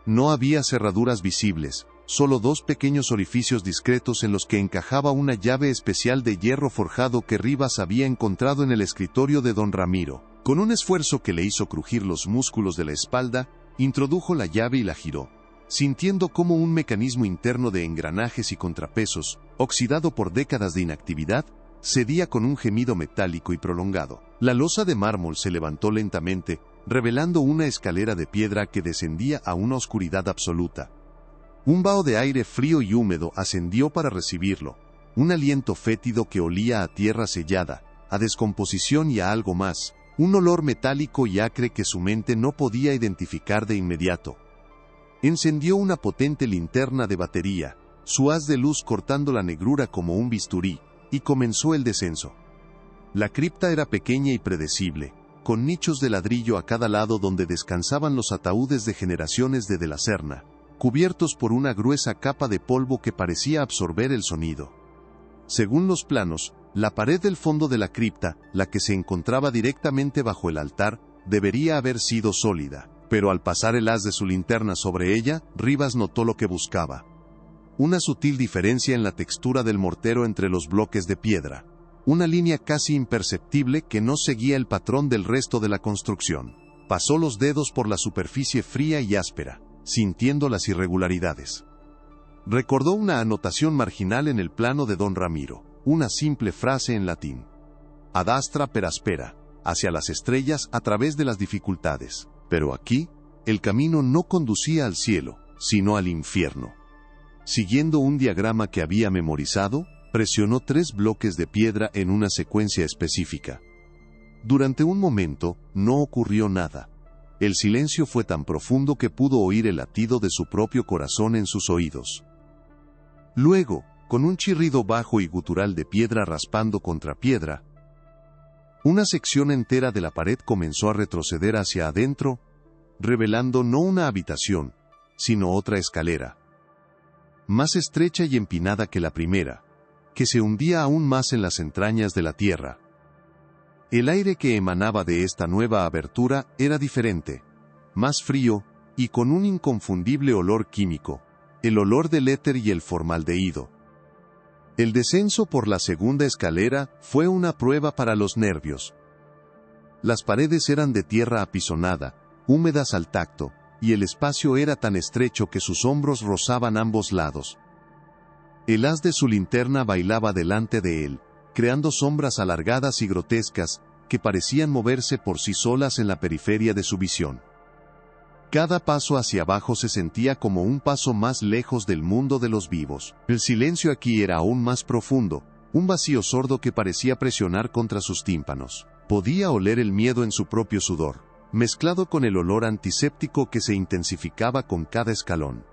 No había cerraduras visibles, solo dos pequeños orificios discretos en los que encajaba una llave especial de hierro forjado que Rivas había encontrado en el escritorio de don Ramiro. Con un esfuerzo que le hizo crujir los músculos de la espalda, introdujo la llave y la giró, sintiendo cómo un mecanismo interno de engranajes y contrapesos, oxidado por décadas de inactividad, cedía con un gemido metálico y prolongado. La losa de mármol se levantó lentamente, revelando una escalera de piedra que descendía a una oscuridad absoluta. Un vaho de aire frío y húmedo ascendió para recibirlo, un aliento fétido que olía a tierra sellada, a descomposición y a algo más, un olor metálico y acre que su mente no podía identificar de inmediato. Encendió una potente linterna de batería, su haz de luz cortando la negrura como un bisturí, y comenzó el descenso. La cripta era pequeña y predecible, con nichos de ladrillo a cada lado donde descansaban los ataúdes de generaciones de la Serna, cubiertos por una gruesa capa de polvo que parecía absorber el sonido. Según los planos, la pared del fondo de la cripta, la que se encontraba directamente bajo el altar, debería haber sido sólida, pero al pasar el haz de su linterna sobre ella, Rivas notó lo que buscaba. Una sutil diferencia en la textura del mortero entre los bloques de piedra, una línea casi imperceptible que no seguía el patrón del resto de la construcción. Pasó los dedos por la superficie fría y áspera, sintiendo las irregularidades. Recordó una anotación marginal en el plano de don Ramiro, una simple frase en latín. Ad astra per aspera, hacia las estrellas a través de las dificultades. Pero aquí, el camino no conducía al cielo, sino al infierno. Siguiendo un diagrama que había memorizado, presionó 3 bloques de piedra en una secuencia específica. Durante un momento, no ocurrió nada. El silencio fue tan profundo que pudo oír el latido de su propio corazón en sus oídos. Luego, con un chirrido bajo y gutural de piedra raspando contra piedra, una sección entera de la pared comenzó a retroceder hacia adentro, revelando no una habitación, sino otra escalera, más estrecha y empinada que la primera, que se hundía aún más en las entrañas de la tierra. El aire que emanaba de esta nueva abertura era diferente, más frío, y con un inconfundible olor químico, el olor del éter y el formaldehído. El descenso por la segunda escalera fue una prueba para los nervios. Las paredes eran de tierra apisonada, húmedas al tacto, y el espacio era tan estrecho que sus hombros rozaban ambos lados. El haz de su linterna bailaba delante de él, creando sombras alargadas y grotescas, que parecían moverse por sí solas en la periferia de su visión. Cada paso hacia abajo se sentía como un paso más lejos del mundo de los vivos. El silencio aquí era aún más profundo, un vacío sordo que parecía presionar contra sus tímpanos. Podía oler el miedo en su propio sudor, mezclado con el olor antiséptico que se intensificaba con cada escalón.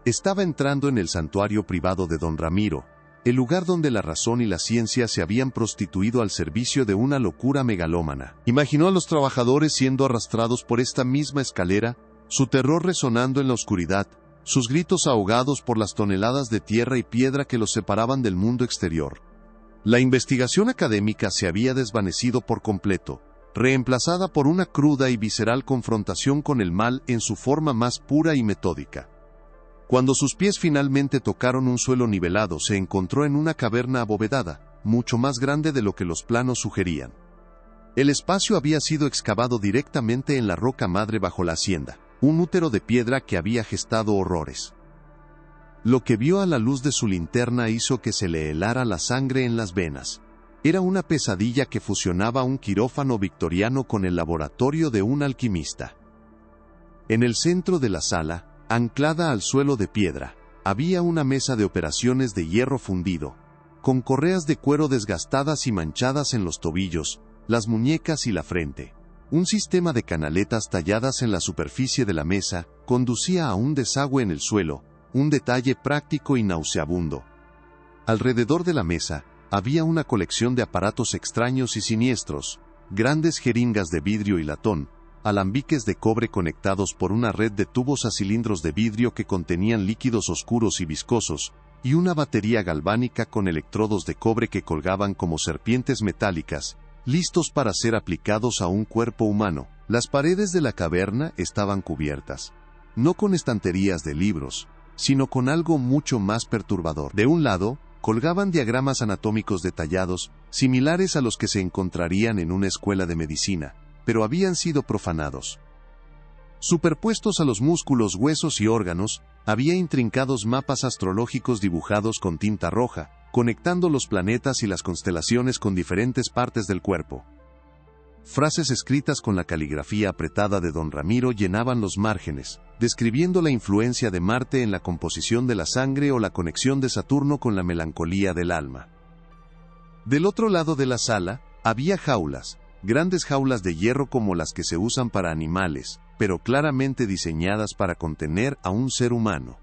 Estaba entrando en el santuario privado de don Ramiro, el lugar donde la razón y la ciencia se habían prostituido al servicio de una locura megalómana. Imaginó a los trabajadores siendo arrastrados por esta misma escalera, su terror resonando en la oscuridad, sus gritos ahogados por las toneladas de tierra y piedra que los separaban del mundo exterior. La investigación académica se había desvanecido por completo, reemplazada por una cruda y visceral confrontación con el mal en su forma más pura y metódica. Cuando sus pies finalmente tocaron un suelo nivelado, se encontró en una caverna abovedada, mucho más grande de lo que los planos sugerían. El espacio había sido excavado directamente en la roca madre bajo la hacienda, un útero de piedra que había gestado horrores. Lo que vio a la luz de su linterna hizo que se le helara la sangre en las venas. Era una pesadilla que fusionaba un quirófano victoriano con el laboratorio de un alquimista. En el centro de la sala, anclada al suelo de piedra, había una mesa de operaciones de hierro fundido, con correas de cuero desgastadas y manchadas en los tobillos, las muñecas y la frente. Un sistema de canaletas talladas en la superficie de la mesa conducía a un desagüe en el suelo, un detalle práctico y nauseabundo. Alrededor de la mesa, había una colección de aparatos extraños y siniestros, grandes jeringas de vidrio y latón, alambiques de cobre conectados por una red de tubos a cilindros de vidrio que contenían líquidos oscuros y viscosos, y una batería galvánica con electrodos de cobre que colgaban como serpientes metálicas, listos para ser aplicados a un cuerpo humano. Las paredes de la caverna estaban cubiertas, no con estanterías de libros, sino con algo mucho más perturbador. De un lado, colgaban diagramas anatómicos detallados, similares a los que se encontrarían en una escuela de medicina, pero habían sido profanados. Superpuestos a los músculos, huesos y órganos, había intrincados mapas astrológicos dibujados con tinta roja, conectando los planetas y las constelaciones con diferentes partes del cuerpo. Frases escritas con la caligrafía apretada de don Ramiro llenaban los márgenes, describiendo la influencia de Marte en la composición de la sangre o la conexión de Saturno con la melancolía del alma. Del otro lado de la sala, había jaulas, grandes jaulas de hierro como las que se usan para animales, pero claramente diseñadas para contener a un ser humano.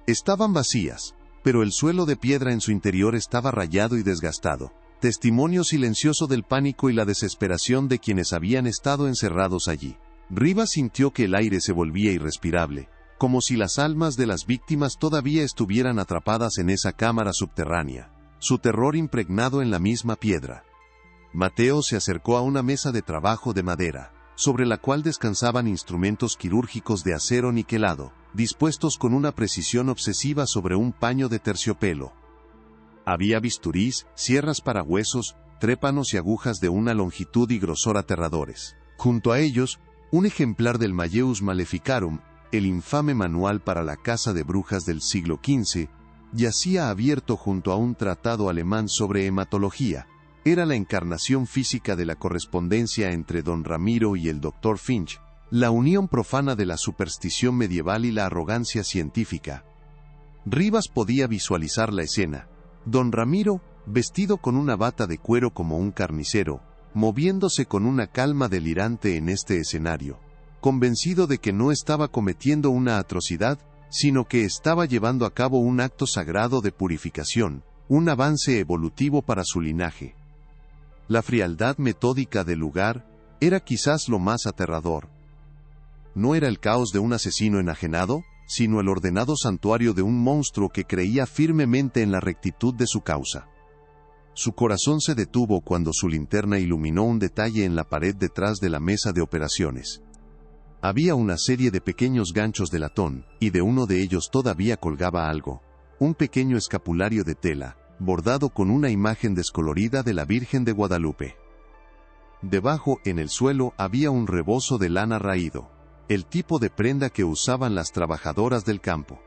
Estaban vacías, pero el suelo de piedra en su interior estaba rayado y desgastado, testimonio silencioso del pánico y la desesperación de quienes habían estado encerrados allí. Rivas sintió que el aire se volvía irrespirable, como si las almas de las víctimas todavía estuvieran atrapadas en esa cámara subterránea, su terror impregnado en la misma piedra. Mateo se acercó a una mesa de trabajo de madera, sobre la cual descansaban instrumentos quirúrgicos de acero niquelado, dispuestos con una precisión obsesiva sobre un paño de terciopelo. Había bisturís, sierras para huesos, trépanos y agujas de una longitud y grosor aterradores. Junto a ellos, un ejemplar del Malleus Maleficarum, el infame manual para la caza de brujas del siglo XV, yacía abierto junto a un tratado alemán sobre hematología. Era la encarnación física de la correspondencia entre don Ramiro y el Dr. Finch, la unión profana de la superstición medieval y la arrogancia científica. Rivas podía visualizar la escena. Don Ramiro, vestido con una bata de cuero como un carnicero, moviéndose con una calma delirante en este escenario, convencido de que no estaba cometiendo una atrocidad, sino que estaba llevando a cabo un acto sagrado de purificación, un avance evolutivo para su linaje. La frialdad metódica del lugar era quizás lo más aterrador. No era el caos de un asesino enajenado, sino el ordenado santuario de un monstruo que creía firmemente en la rectitud de su causa. Su corazón se detuvo cuando su linterna iluminó un detalle en la pared detrás de la mesa de operaciones. Había una serie de pequeños ganchos de latón, y de uno de ellos todavía colgaba algo, un pequeño escapulario de tela, bordado con una imagen descolorida de la Virgen de Guadalupe. Debajo, en el suelo, había un rebozo de lana raído, el tipo de prenda que usaban las trabajadoras del campo.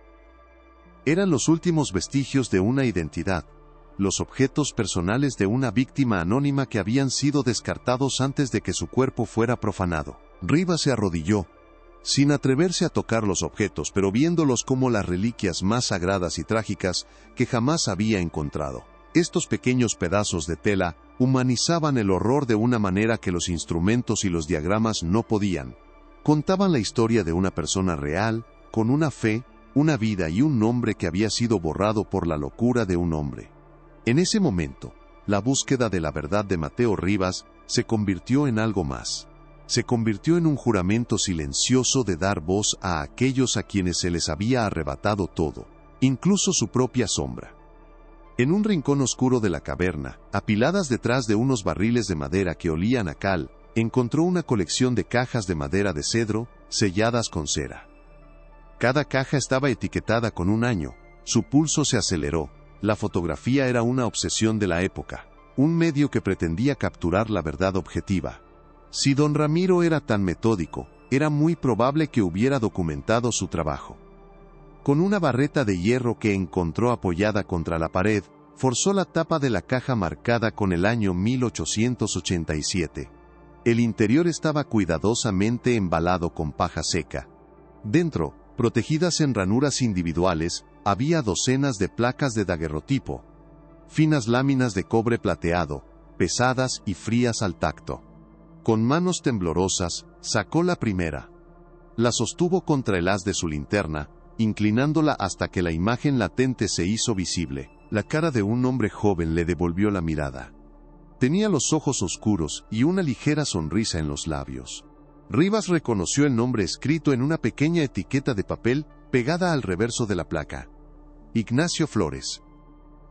Eran los últimos vestigios de una identidad, los objetos personales de una víctima anónima que habían sido descartados antes de que su cuerpo fuera profanado. Rivas se arrodilló, sin atreverse a tocar los objetos, pero viéndolos como las reliquias más sagradas y trágicas que jamás había encontrado. Estos pequeños pedazos de tela humanizaban el horror de una manera que los instrumentos y los diagramas no podían. Contaban la historia de una persona real, con una fe, una vida y un nombre que había sido borrado por la locura de un hombre. En ese momento, la búsqueda de la verdad de Mateo Rivas se convirtió en algo más. Se convirtió en un juramento silencioso de dar voz a aquellos a quienes se les había arrebatado todo, incluso su propia sombra. En un rincón oscuro de la caverna, apiladas detrás de unos barriles de madera que olían a cal, encontró una colección de cajas de madera de cedro, selladas con cera. Cada caja estaba etiquetada con un año. Su pulso se aceleró. La fotografía era una obsesión de la época, un medio que pretendía capturar la verdad objetiva. Si don Ramiro era tan metódico, era muy probable que hubiera documentado su trabajo. Con una barreta de hierro que encontró apoyada contra la pared, forzó la tapa de la caja marcada con el año 1887. El interior estaba cuidadosamente embalado con paja seca. Dentro, protegidas en ranuras individuales, había docenas de placas de daguerrotipo, finas láminas de cobre plateado, pesadas y frías al tacto. Con manos temblorosas, sacó la primera. La sostuvo contra el haz de su linterna, inclinándola hasta que la imagen latente se hizo visible. La cara de un hombre joven le devolvió la mirada. Tenía los ojos oscuros y una ligera sonrisa en los labios. Rivas reconoció el nombre escrito en una pequeña etiqueta de papel pegada al reverso de la placa. Ignacio Flores.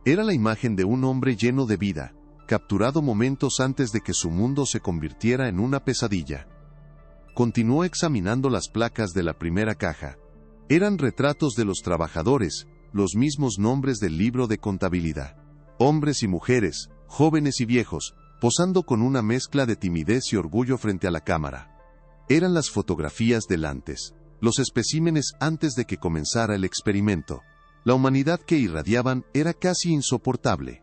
Era la imagen de un hombre lleno de vida, capturado momentos antes de que su mundo se convirtiera en una pesadilla. Continuó examinando las placas de la primera caja. Eran retratos de los trabajadores, los mismos nombres del libro de contabilidad. Hombres y mujeres, jóvenes y viejos, posando con una mezcla de timidez y orgullo frente a la cámara. Eran las fotografías del antes, los especímenes antes de que comenzara el experimento. La humanidad que irradiaban era casi insoportable.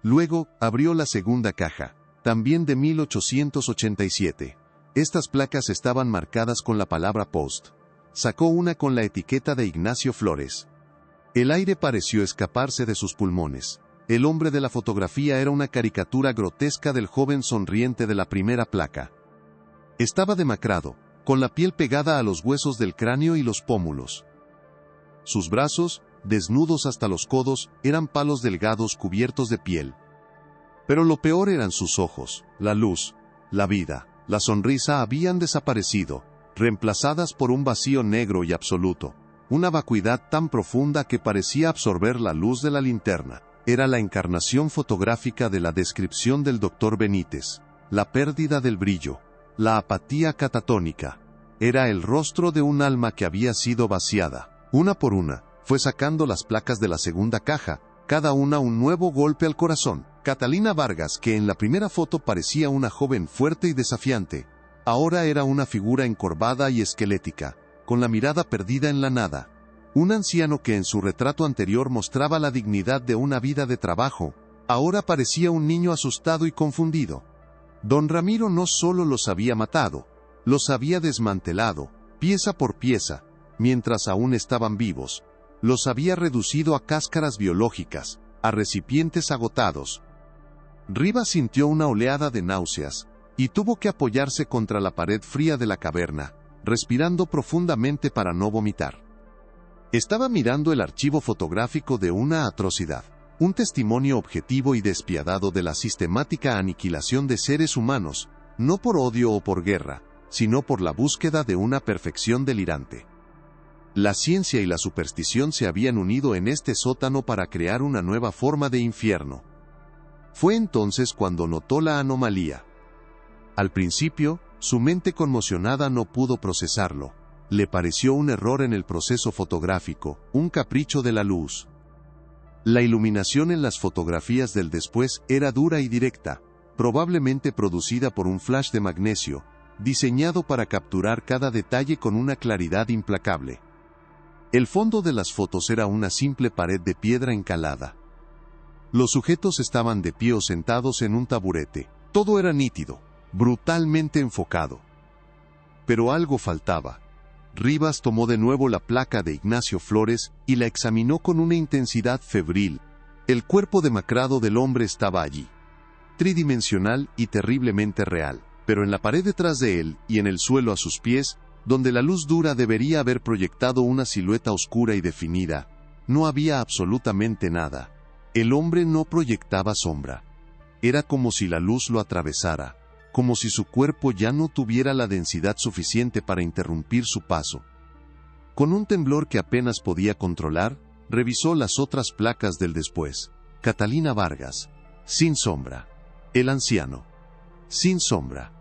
Luego, abrió la segunda caja, también de 1887. Estas placas estaban marcadas con la palabra post. Sacó una con la etiqueta de Ignacio Flores. El aire pareció escaparse de sus pulmones. El hombre de la fotografía era una caricatura grotesca del joven sonriente de la primera placa. Estaba demacrado, con la piel pegada a los huesos del cráneo y los pómulos. Sus brazos, desnudos hasta los codos, eran palos delgados cubiertos de piel. Pero lo peor eran sus ojos, la luz, la vida, la sonrisa habían desaparecido, reemplazadas por un vacío negro y absoluto, una vacuidad tan profunda que parecía absorber la luz de la linterna. Era la encarnación fotográfica de la descripción del Dr. Benítez, la pérdida del brillo, la apatía catatónica. Era el rostro de un alma que había sido vaciada. Una por una, fue sacando las placas de la segunda caja, cada una un nuevo golpe al corazón. Catalina Vargas, que en la primera foto parecía una joven fuerte y desafiante, Ahora era una figura encorvada y esquelética, con la mirada perdida en la nada. Un anciano que en su retrato anterior mostraba la dignidad de una vida de trabajo, ahora parecía un niño asustado y confundido. Don Ramiro no solo los había matado, los había desmantelado, pieza por pieza, mientras aún estaban vivos. Los había reducido a cáscaras biológicas, a recipientes agotados. Rivas sintió una oleada de náuseas, y tuvo que apoyarse contra la pared fría de la caverna, respirando profundamente para no vomitar. Estaba mirando el archivo fotográfico de una atrocidad, un testimonio objetivo y despiadado de la sistemática aniquilación de seres humanos, no por odio o por guerra, sino por la búsqueda de una perfección delirante. La ciencia y la superstición se habían unido en este sótano para crear una nueva forma de infierno. Fue entonces cuando notó la anomalía. Al principio, su mente conmocionada no pudo procesarlo. Le pareció un error en el proceso fotográfico, un capricho de la luz. La iluminación en las fotografías del después era dura y directa, probablemente producida por un flash de magnesio, diseñado para capturar cada detalle con una claridad implacable. El fondo de las fotos era una simple pared de piedra encalada. Los sujetos estaban de pie o sentados en un taburete. Todo era nítido, brutalmente enfocado. Pero algo faltaba. Rivas tomó de nuevo la placa de Ignacio Flores y la examinó con una intensidad febril. El cuerpo demacrado del hombre estaba allí, tridimensional y terriblemente real, pero en la pared detrás de él y en el suelo a sus pies, donde la luz dura debería haber proyectado una silueta oscura y definida, no había absolutamente nada. El hombre no proyectaba sombra. Era como si la luz lo atravesara, como si su cuerpo ya no tuviera la densidad suficiente para interrumpir su paso. Con un temblor que apenas podía controlar, revisó las otras placas del después. Catalina Vargas, sin sombra. El anciano, sin sombra.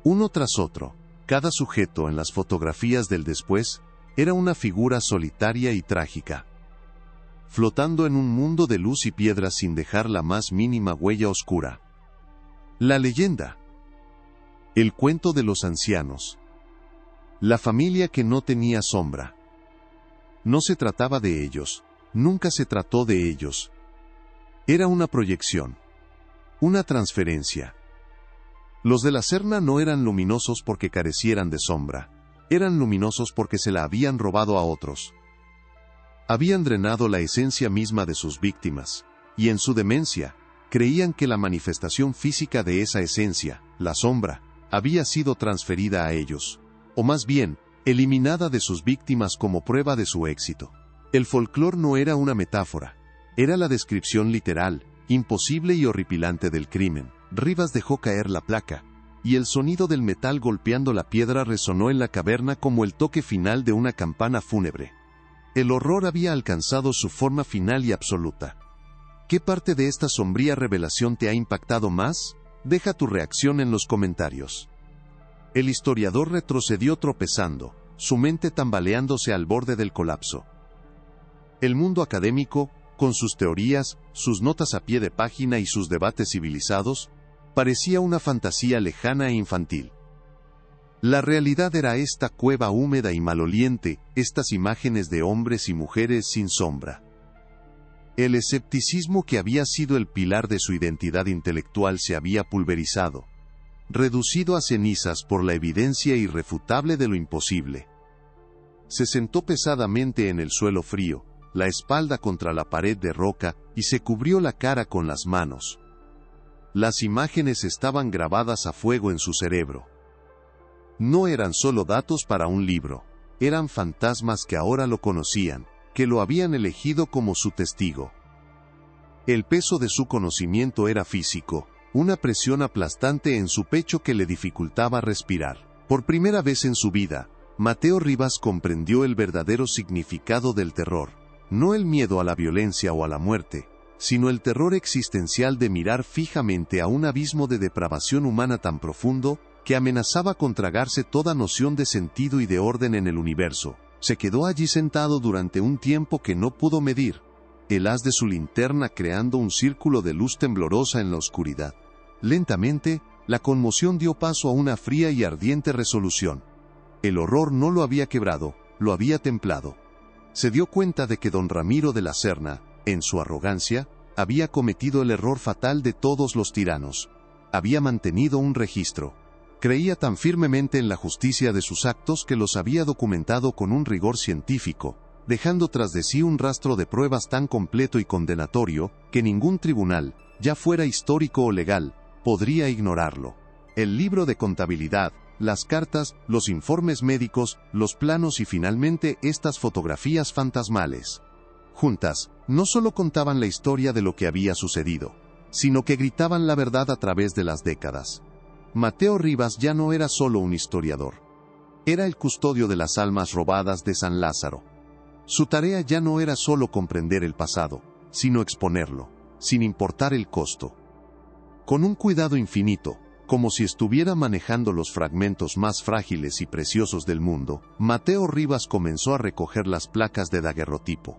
Uno tras otro, cada sujeto en las fotografías del después era una figura solitaria y trágica, flotando en un mundo de luz y piedras sin dejar la más mínima huella oscura. La leyenda. El cuento de los ancianos. La familia que no tenía sombra. No se trataba de ellos, nunca se trató de ellos. Era una proyección. Una transferencia. Los de la Serna no eran luminosos porque carecieran de sombra. Eran luminosos porque se la habían robado a otros. Habían drenado la esencia misma de sus víctimas, y en su demencia, creían que la manifestación física de esa esencia, la sombra, había sido transferida a ellos, o más bien, eliminada de sus víctimas como prueba de su éxito. El folclore no era una metáfora, era la descripción literal, imposible y horripilante del crimen. Rivas dejó caer la placa, y el sonido del metal golpeando la piedra resonó en la caverna como el toque final de una campana fúnebre. El horror había alcanzado su forma final y absoluta. ¿Qué parte de esta sombría revelación te ha impactado más? Deja tu reacción en los comentarios. El historiador retrocedió tropezando, su mente tambaleándose al borde del colapso. El mundo académico, con sus teorías, sus notas a pie de página y sus debates civilizados, parecía una fantasía lejana e infantil. La realidad era esta cueva húmeda y maloliente, estas imágenes de hombres y mujeres sin sombra. El escepticismo que había sido el pilar de su identidad intelectual se había pulverizado, reducido a cenizas por la evidencia irrefutable de lo imposible. Se sentó pesadamente en el suelo frío, la espalda contra la pared de roca, y se cubrió la cara con las manos. Las imágenes estaban grabadas a fuego en su cerebro. No eran solo datos para un libro, eran fantasmas que ahora lo conocían, que lo habían elegido como su testigo. El peso de su conocimiento era físico, una presión aplastante en su pecho que le dificultaba respirar. Por primera vez en su vida, Mateo Rivas comprendió el verdadero significado del terror, no el miedo a la violencia o a la muerte, sino el terror existencial de mirar fijamente a un abismo de depravación humana tan profundo, que amenazaba con tragarse toda noción de sentido y de orden en el universo. Se quedó allí sentado durante un tiempo que no pudo medir, el haz de su linterna creando un círculo de luz temblorosa en la oscuridad. Lentamente, la conmoción dio paso a una fría y ardiente resolución. El horror no lo había quebrado, lo había templado. Se dio cuenta de que don Ramiro de la Serna, en su arrogancia, había cometido el error fatal de todos los tiranos. Había mantenido un registro. Creía tan firmemente en la justicia de sus actos que los había documentado con un rigor científico, dejando tras de sí un rastro de pruebas tan completo y condenatorio, que ningún tribunal, ya fuera histórico o legal, podría ignorarlo. El libro de contabilidad, las cartas, los informes médicos, los planos y finalmente estas fotografías fantasmales. Juntas, no solo contaban la historia de lo que había sucedido, sino que gritaban la verdad a través de las décadas. Mateo Rivas ya no era solo un historiador. Era el custodio de las almas robadas de San Lázaro. Su tarea ya no era solo comprender el pasado, sino exponerlo, sin importar el costo. Con un cuidado infinito, como si estuviera manejando los fragmentos más frágiles y preciosos del mundo, Mateo Rivas comenzó a recoger las placas de daguerrotipo.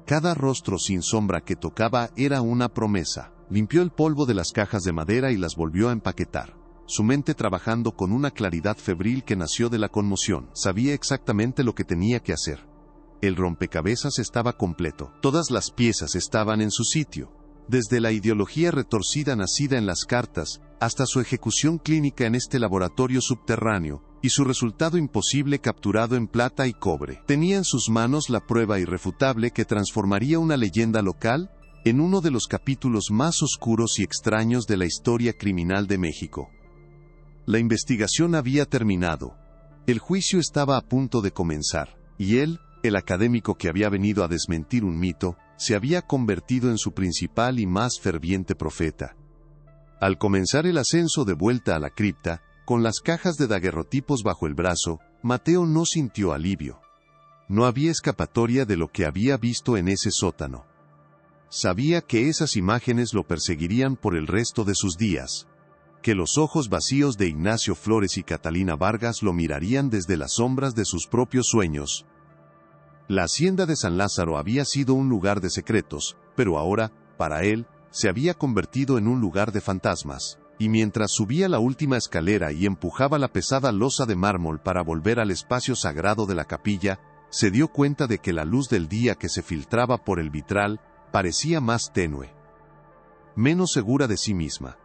Cada rostro sin sombra que tocaba era una promesa. Limpió el polvo de las cajas de madera y las volvió a empaquetar. Su mente trabajando con una claridad febril que nació de la conmoción. Sabía exactamente lo que tenía que hacer. El rompecabezas estaba completo. Todas las piezas estaban en su sitio. Desde la ideología retorcida nacida en las cartas, hasta su ejecución clínica en este laboratorio subterráneo, y su resultado imposible capturado en plata y cobre. Tenía en sus manos la prueba irrefutable que transformaría una leyenda local en uno de los capítulos más oscuros y extraños de la historia criminal de México. La investigación había terminado. El juicio estaba a punto de comenzar, y él, el académico que había venido a desmentir un mito, se había convertido en su principal y más ferviente profeta. Al comenzar el ascenso de vuelta a la cripta, con las cajas de daguerrotipos bajo el brazo, Mateo no sintió alivio. No había escapatoria de lo que había visto en ese sótano. Sabía que esas imágenes lo perseguirían por el resto de sus días. Que los ojos vacíos de Ignacio Flores y Catalina Vargas lo mirarían desde las sombras de sus propios sueños. La hacienda de San Lázaro había sido un lugar de secretos, pero ahora, para él, se había convertido en un lugar de fantasmas. Y mientras subía la última escalera y empujaba la pesada losa de mármol para volver al espacio sagrado de la capilla, se dio cuenta de que la luz del día que se filtraba por el vitral parecía más tenue, menos segura de sí misma.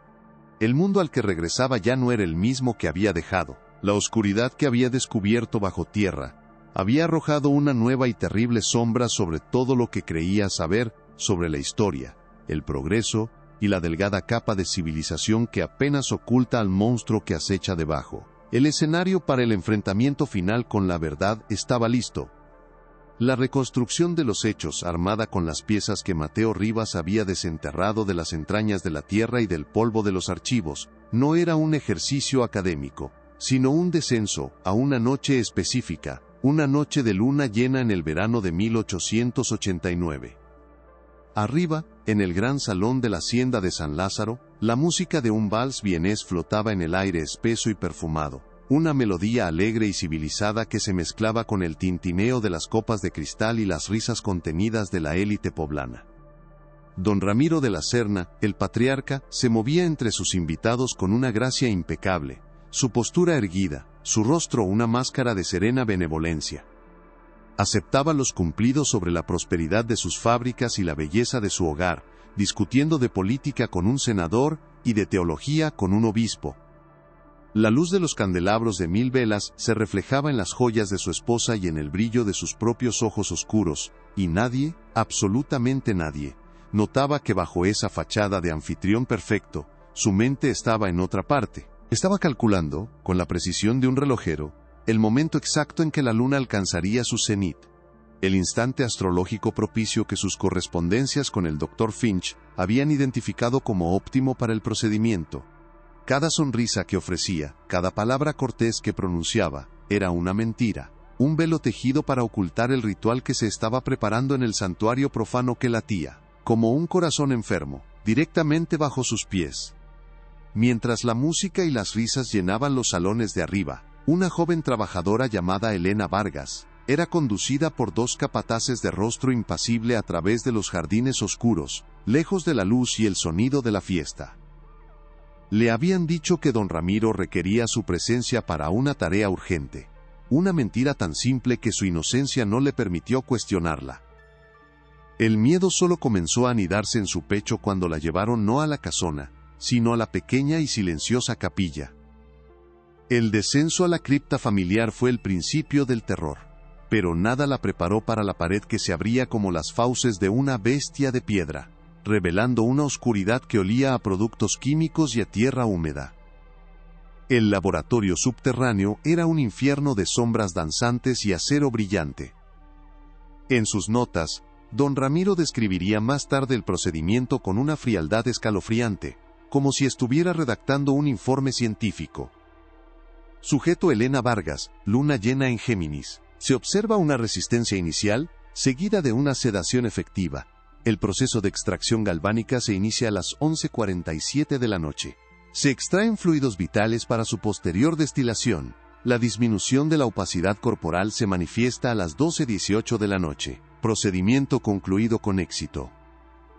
El mundo al que regresaba ya no era el mismo que había dejado. La oscuridad que había descubierto bajo tierra había arrojado una nueva y terrible sombra sobre todo lo que creía saber sobre la historia, el progreso y la delgada capa de civilización que apenas oculta al monstruo que acecha debajo. El escenario para el enfrentamiento final con la verdad estaba listo. La reconstrucción de los hechos, armada con las piezas que Mateo Rivas había desenterrado de las entrañas de la tierra y del polvo de los archivos, no era un ejercicio académico, sino un descenso a una noche específica, una noche de luna llena en el verano de 1889. Arriba, en el gran salón de la hacienda de San Lázaro, la música de un vals vienés flotaba en el aire espeso y perfumado. Una melodía alegre y civilizada que se mezclaba con el tintineo de las copas de cristal y las risas contenidas de la élite poblana. Don Ramiro de la Serna, el patriarca, se movía entre sus invitados con una gracia impecable, su postura erguida, su rostro una máscara de serena benevolencia. Aceptaba los cumplidos sobre la prosperidad de sus fábricas y la belleza de su hogar, discutiendo de política con un senador y de teología con un obispo. La luz de los candelabros de 1000 velas se reflejaba en las joyas de su esposa y en el brillo de sus propios ojos oscuros, y nadie, absolutamente nadie, notaba que bajo esa fachada de anfitrión perfecto, su mente estaba en otra parte. Estaba calculando, con la precisión de un relojero, el momento exacto en que la luna alcanzaría su cenit, el instante astrológico propicio que sus correspondencias con el Dr. Finch habían identificado como óptimo para el procedimiento. Cada sonrisa que ofrecía, cada palabra cortés que pronunciaba, era una mentira, un velo tejido para ocultar el ritual que se estaba preparando en el santuario profano que latía, como un corazón enfermo, directamente bajo sus pies. Mientras la música y las risas llenaban los salones de arriba, una joven trabajadora llamada Elena Vargas, era conducida por 2 capataces de rostro impasible a través de los jardines oscuros, lejos de la luz y el sonido de la fiesta. Le habían dicho que don Ramiro requería su presencia para una tarea urgente. Una mentira tan simple que su inocencia no le permitió cuestionarla. El miedo solo comenzó a anidarse en su pecho cuando la llevaron no a la casona, sino a la pequeña y silenciosa capilla. El descenso a la cripta familiar fue el principio del terror, pero nada la preparó para la pared que se abría como las fauces de una bestia de piedra, revelando una oscuridad que olía a productos químicos y a tierra húmeda. El laboratorio subterráneo era un infierno de sombras danzantes y acero brillante. En sus notas, don Ramiro describiría más tarde el procedimiento con una frialdad escalofriante, como si estuviera redactando un informe científico. Sujeto Elena Vargas, luna llena en Géminis. Se observa una resistencia inicial, seguida de una sedación efectiva. El proceso de extracción galvánica se inicia a las 11:47 de la noche. Se extraen fluidos vitales para su posterior destilación. La disminución de la opacidad corporal se manifiesta a las 12:18 de la noche. Procedimiento concluido con éxito.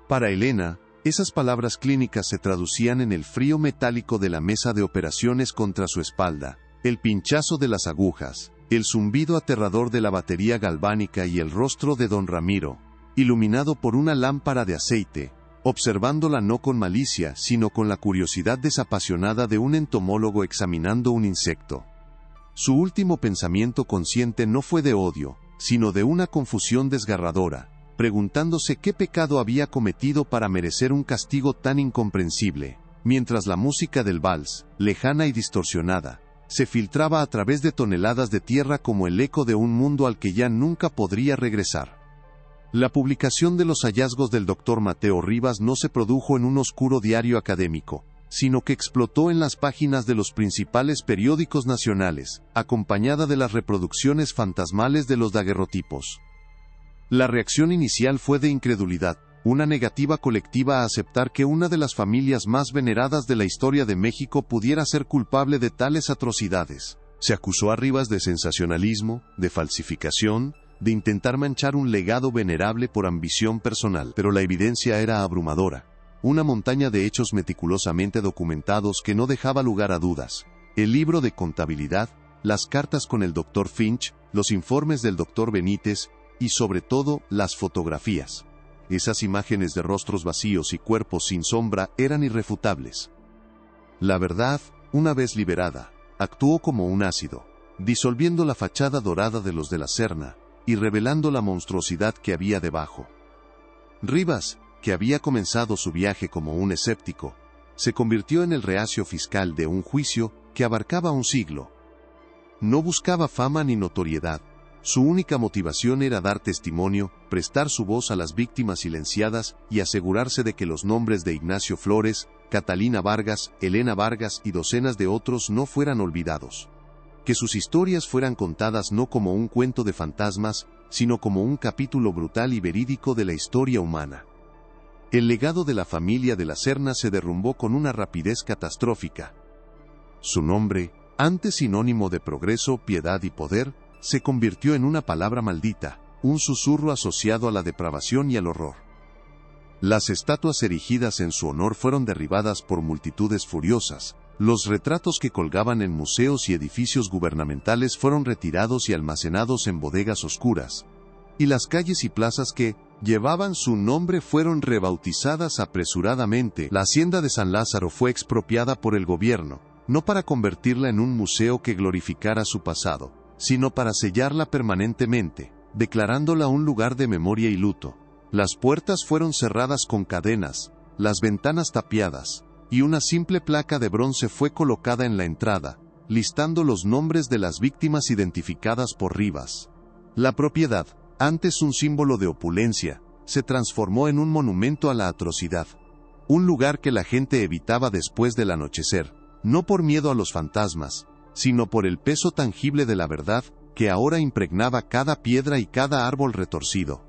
Para Elena, esas palabras clínicas se traducían en el frío metálico de la mesa de operaciones contra su espalda, el pinchazo de las agujas, el zumbido aterrador de la batería galvánica y el rostro de don Ramiro, iluminado por una lámpara de aceite, observándola no con malicia, sino con la curiosidad desapasionada de un entomólogo examinando un insecto. Su último pensamiento consciente no fue de odio, sino de una confusión desgarradora, preguntándose qué pecado había cometido para merecer un castigo tan incomprensible, mientras la música del vals, lejana y distorsionada, se filtraba a través de toneladas de tierra como el eco de un mundo al que ya nunca podría regresar. La publicación de los hallazgos del Dr. Mateo Rivas no se produjo en un oscuro diario académico, sino que explotó en las páginas de los principales periódicos nacionales, acompañada de las reproducciones fantasmales de los daguerrotipos. La reacción inicial fue de incredulidad, una negativa colectiva a aceptar que una de las familias más veneradas de la historia de México pudiera ser culpable de tales atrocidades. Se acusó a Rivas de sensacionalismo, de falsificación, de intentar manchar un legado venerable por ambición personal, pero la evidencia era abrumadora. Una montaña de hechos meticulosamente documentados que no dejaba lugar a dudas. El libro de contabilidad, las cartas con el Dr. Finch, los informes del Dr. Benítez, y sobre todo, las fotografías. Esas imágenes de rostros vacíos y cuerpos sin sombra eran irrefutables. La verdad, una vez liberada, actuó como un ácido, disolviendo la fachada dorada de los de la Serna, y revelando la monstruosidad que había debajo. Rivas, que había comenzado su viaje como un escéptico, se convirtió en el reacio fiscal de un juicio que abarcaba un siglo. No buscaba fama ni notoriedad, su única motivación era dar testimonio, prestar su voz a las víctimas silenciadas y asegurarse de que los nombres de Ignacio Flores, Catalina Vargas, Elena Vargas y docenas de otros no fueran olvidados. Que sus historias fueran contadas no como un cuento de fantasmas, sino como un capítulo brutal y verídico de la historia humana. El legado de la familia de la Serna se derrumbó con una rapidez catastrófica. Su nombre, antes sinónimo de progreso, piedad y poder, se convirtió en una palabra maldita, un susurro asociado a la depravación y al horror. Las estatuas erigidas en su honor fueron derribadas por multitudes furiosas. Los retratos que colgaban en museos y edificios gubernamentales fueron retirados y almacenados en bodegas oscuras. Y las calles y plazas que llevaban su nombre fueron rebautizadas apresuradamente. La hacienda de San Lázaro fue expropiada por el gobierno, no para convertirla en un museo que glorificara su pasado, sino para sellarla permanentemente, declarándola un lugar de memoria y luto. Las puertas fueron cerradas con cadenas, las ventanas tapiadas, y una simple placa de bronce fue colocada en la entrada, listando los nombres de las víctimas identificadas por Rivas. La propiedad, antes un símbolo de opulencia, se transformó en un monumento a la atrocidad. Un lugar que la gente evitaba después del anochecer, no por miedo a los fantasmas, sino por el peso tangible de la verdad, que ahora impregnaba cada piedra y cada árbol retorcido.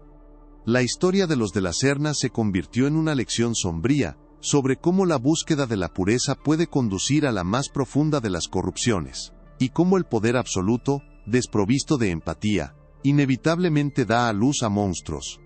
La historia de los de la Serna se convirtió en una lección sombría, sobre cómo la búsqueda de la pureza puede conducir a la más profunda de las corrupciones, y cómo el poder absoluto, desprovisto de empatía, inevitablemente da a luz a monstruos.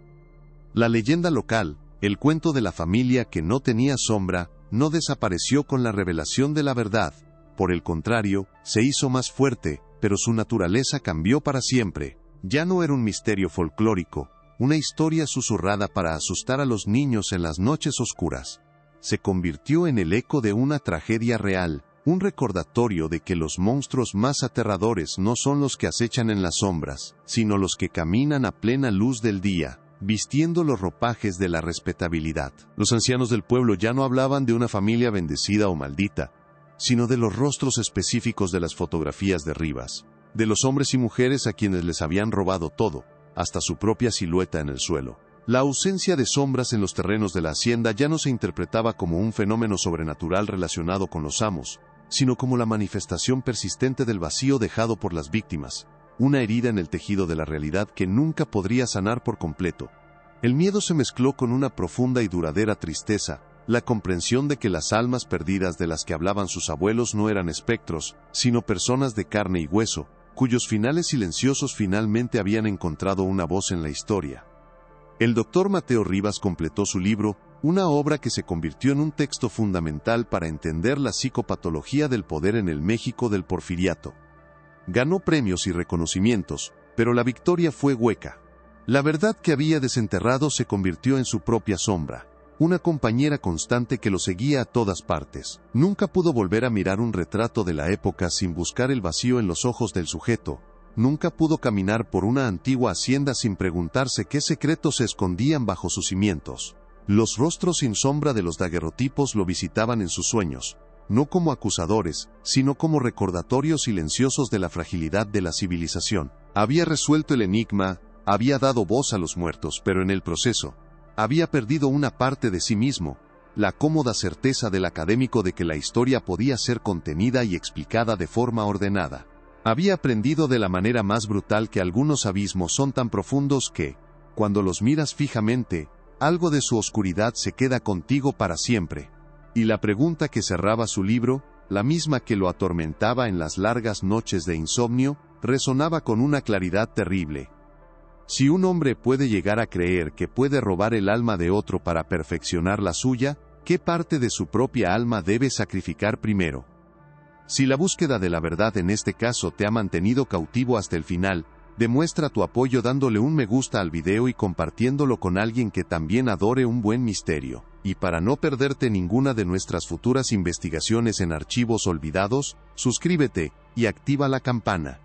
La leyenda local, el cuento de la familia que no tenía sombra, no desapareció con la revelación de la verdad. Por el contrario, se hizo más fuerte, pero su naturaleza cambió para siempre. Ya no era un misterio folclórico, una historia susurrada para asustar a los niños en las noches oscuras. Se convirtió en el eco de una tragedia real, un recordatorio de que los monstruos más aterradores no son los que acechan en las sombras, sino los que caminan a plena luz del día, vistiendo los ropajes de la respetabilidad. Los ancianos del pueblo ya no hablaban de una familia bendecida o maldita, sino de los rostros específicos de las fotografías de Rivas, de los hombres y mujeres a quienes les habían robado todo, hasta su propia silueta en el suelo. La ausencia de sombras en los terrenos de la hacienda ya no se interpretaba como un fenómeno sobrenatural relacionado con los amos, sino como la manifestación persistente del vacío dejado por las víctimas, una herida en el tejido de la realidad que nunca podría sanar por completo. El miedo se mezcló con una profunda y duradera tristeza, la comprensión de que las almas perdidas de las que hablaban sus abuelos no eran espectros, sino personas de carne y hueso, cuyos finales silenciosos finalmente habían encontrado una voz en la historia. El doctor Mateo Rivas completó su libro, una obra que se convirtió en un texto fundamental para entender la psicopatología del poder en el México del Porfiriato. Ganó premios y reconocimientos, pero la victoria fue hueca. La verdad que había desenterrado se convirtió en su propia sombra, una compañera constante que lo seguía a todas partes. Nunca pudo volver a mirar un retrato de la época sin buscar el vacío en los ojos del sujeto. Nunca pudo caminar por una antigua hacienda sin preguntarse qué secretos se escondían bajo sus cimientos. Los rostros sin sombra de los daguerrotipos lo visitaban en sus sueños, no como acusadores, sino como recordatorios silenciosos de la fragilidad de la civilización. Había resuelto el enigma, había dado voz a los muertos, pero en el proceso, había perdido una parte de sí mismo, la cómoda certeza del académico de que la historia podía ser contenida y explicada de forma ordenada. Había aprendido de la manera más brutal que algunos abismos son tan profundos que, cuando los miras fijamente, algo de su oscuridad se queda contigo para siempre. Y la pregunta que cerraba su libro, la misma que lo atormentaba en las largas noches de insomnio, resonaba con una claridad terrible. Si un hombre puede llegar a creer que puede robar el alma de otro para perfeccionar la suya, ¿qué parte de su propia alma debe sacrificar primero? Si la búsqueda de la verdad en este caso te ha mantenido cautivo hasta el final, demuestra tu apoyo dándole un me gusta al video y compartiéndolo con alguien que también adore un buen misterio. Y para no perderte ninguna de nuestras futuras investigaciones en Archivos Olvidados, suscríbete y activa la campana.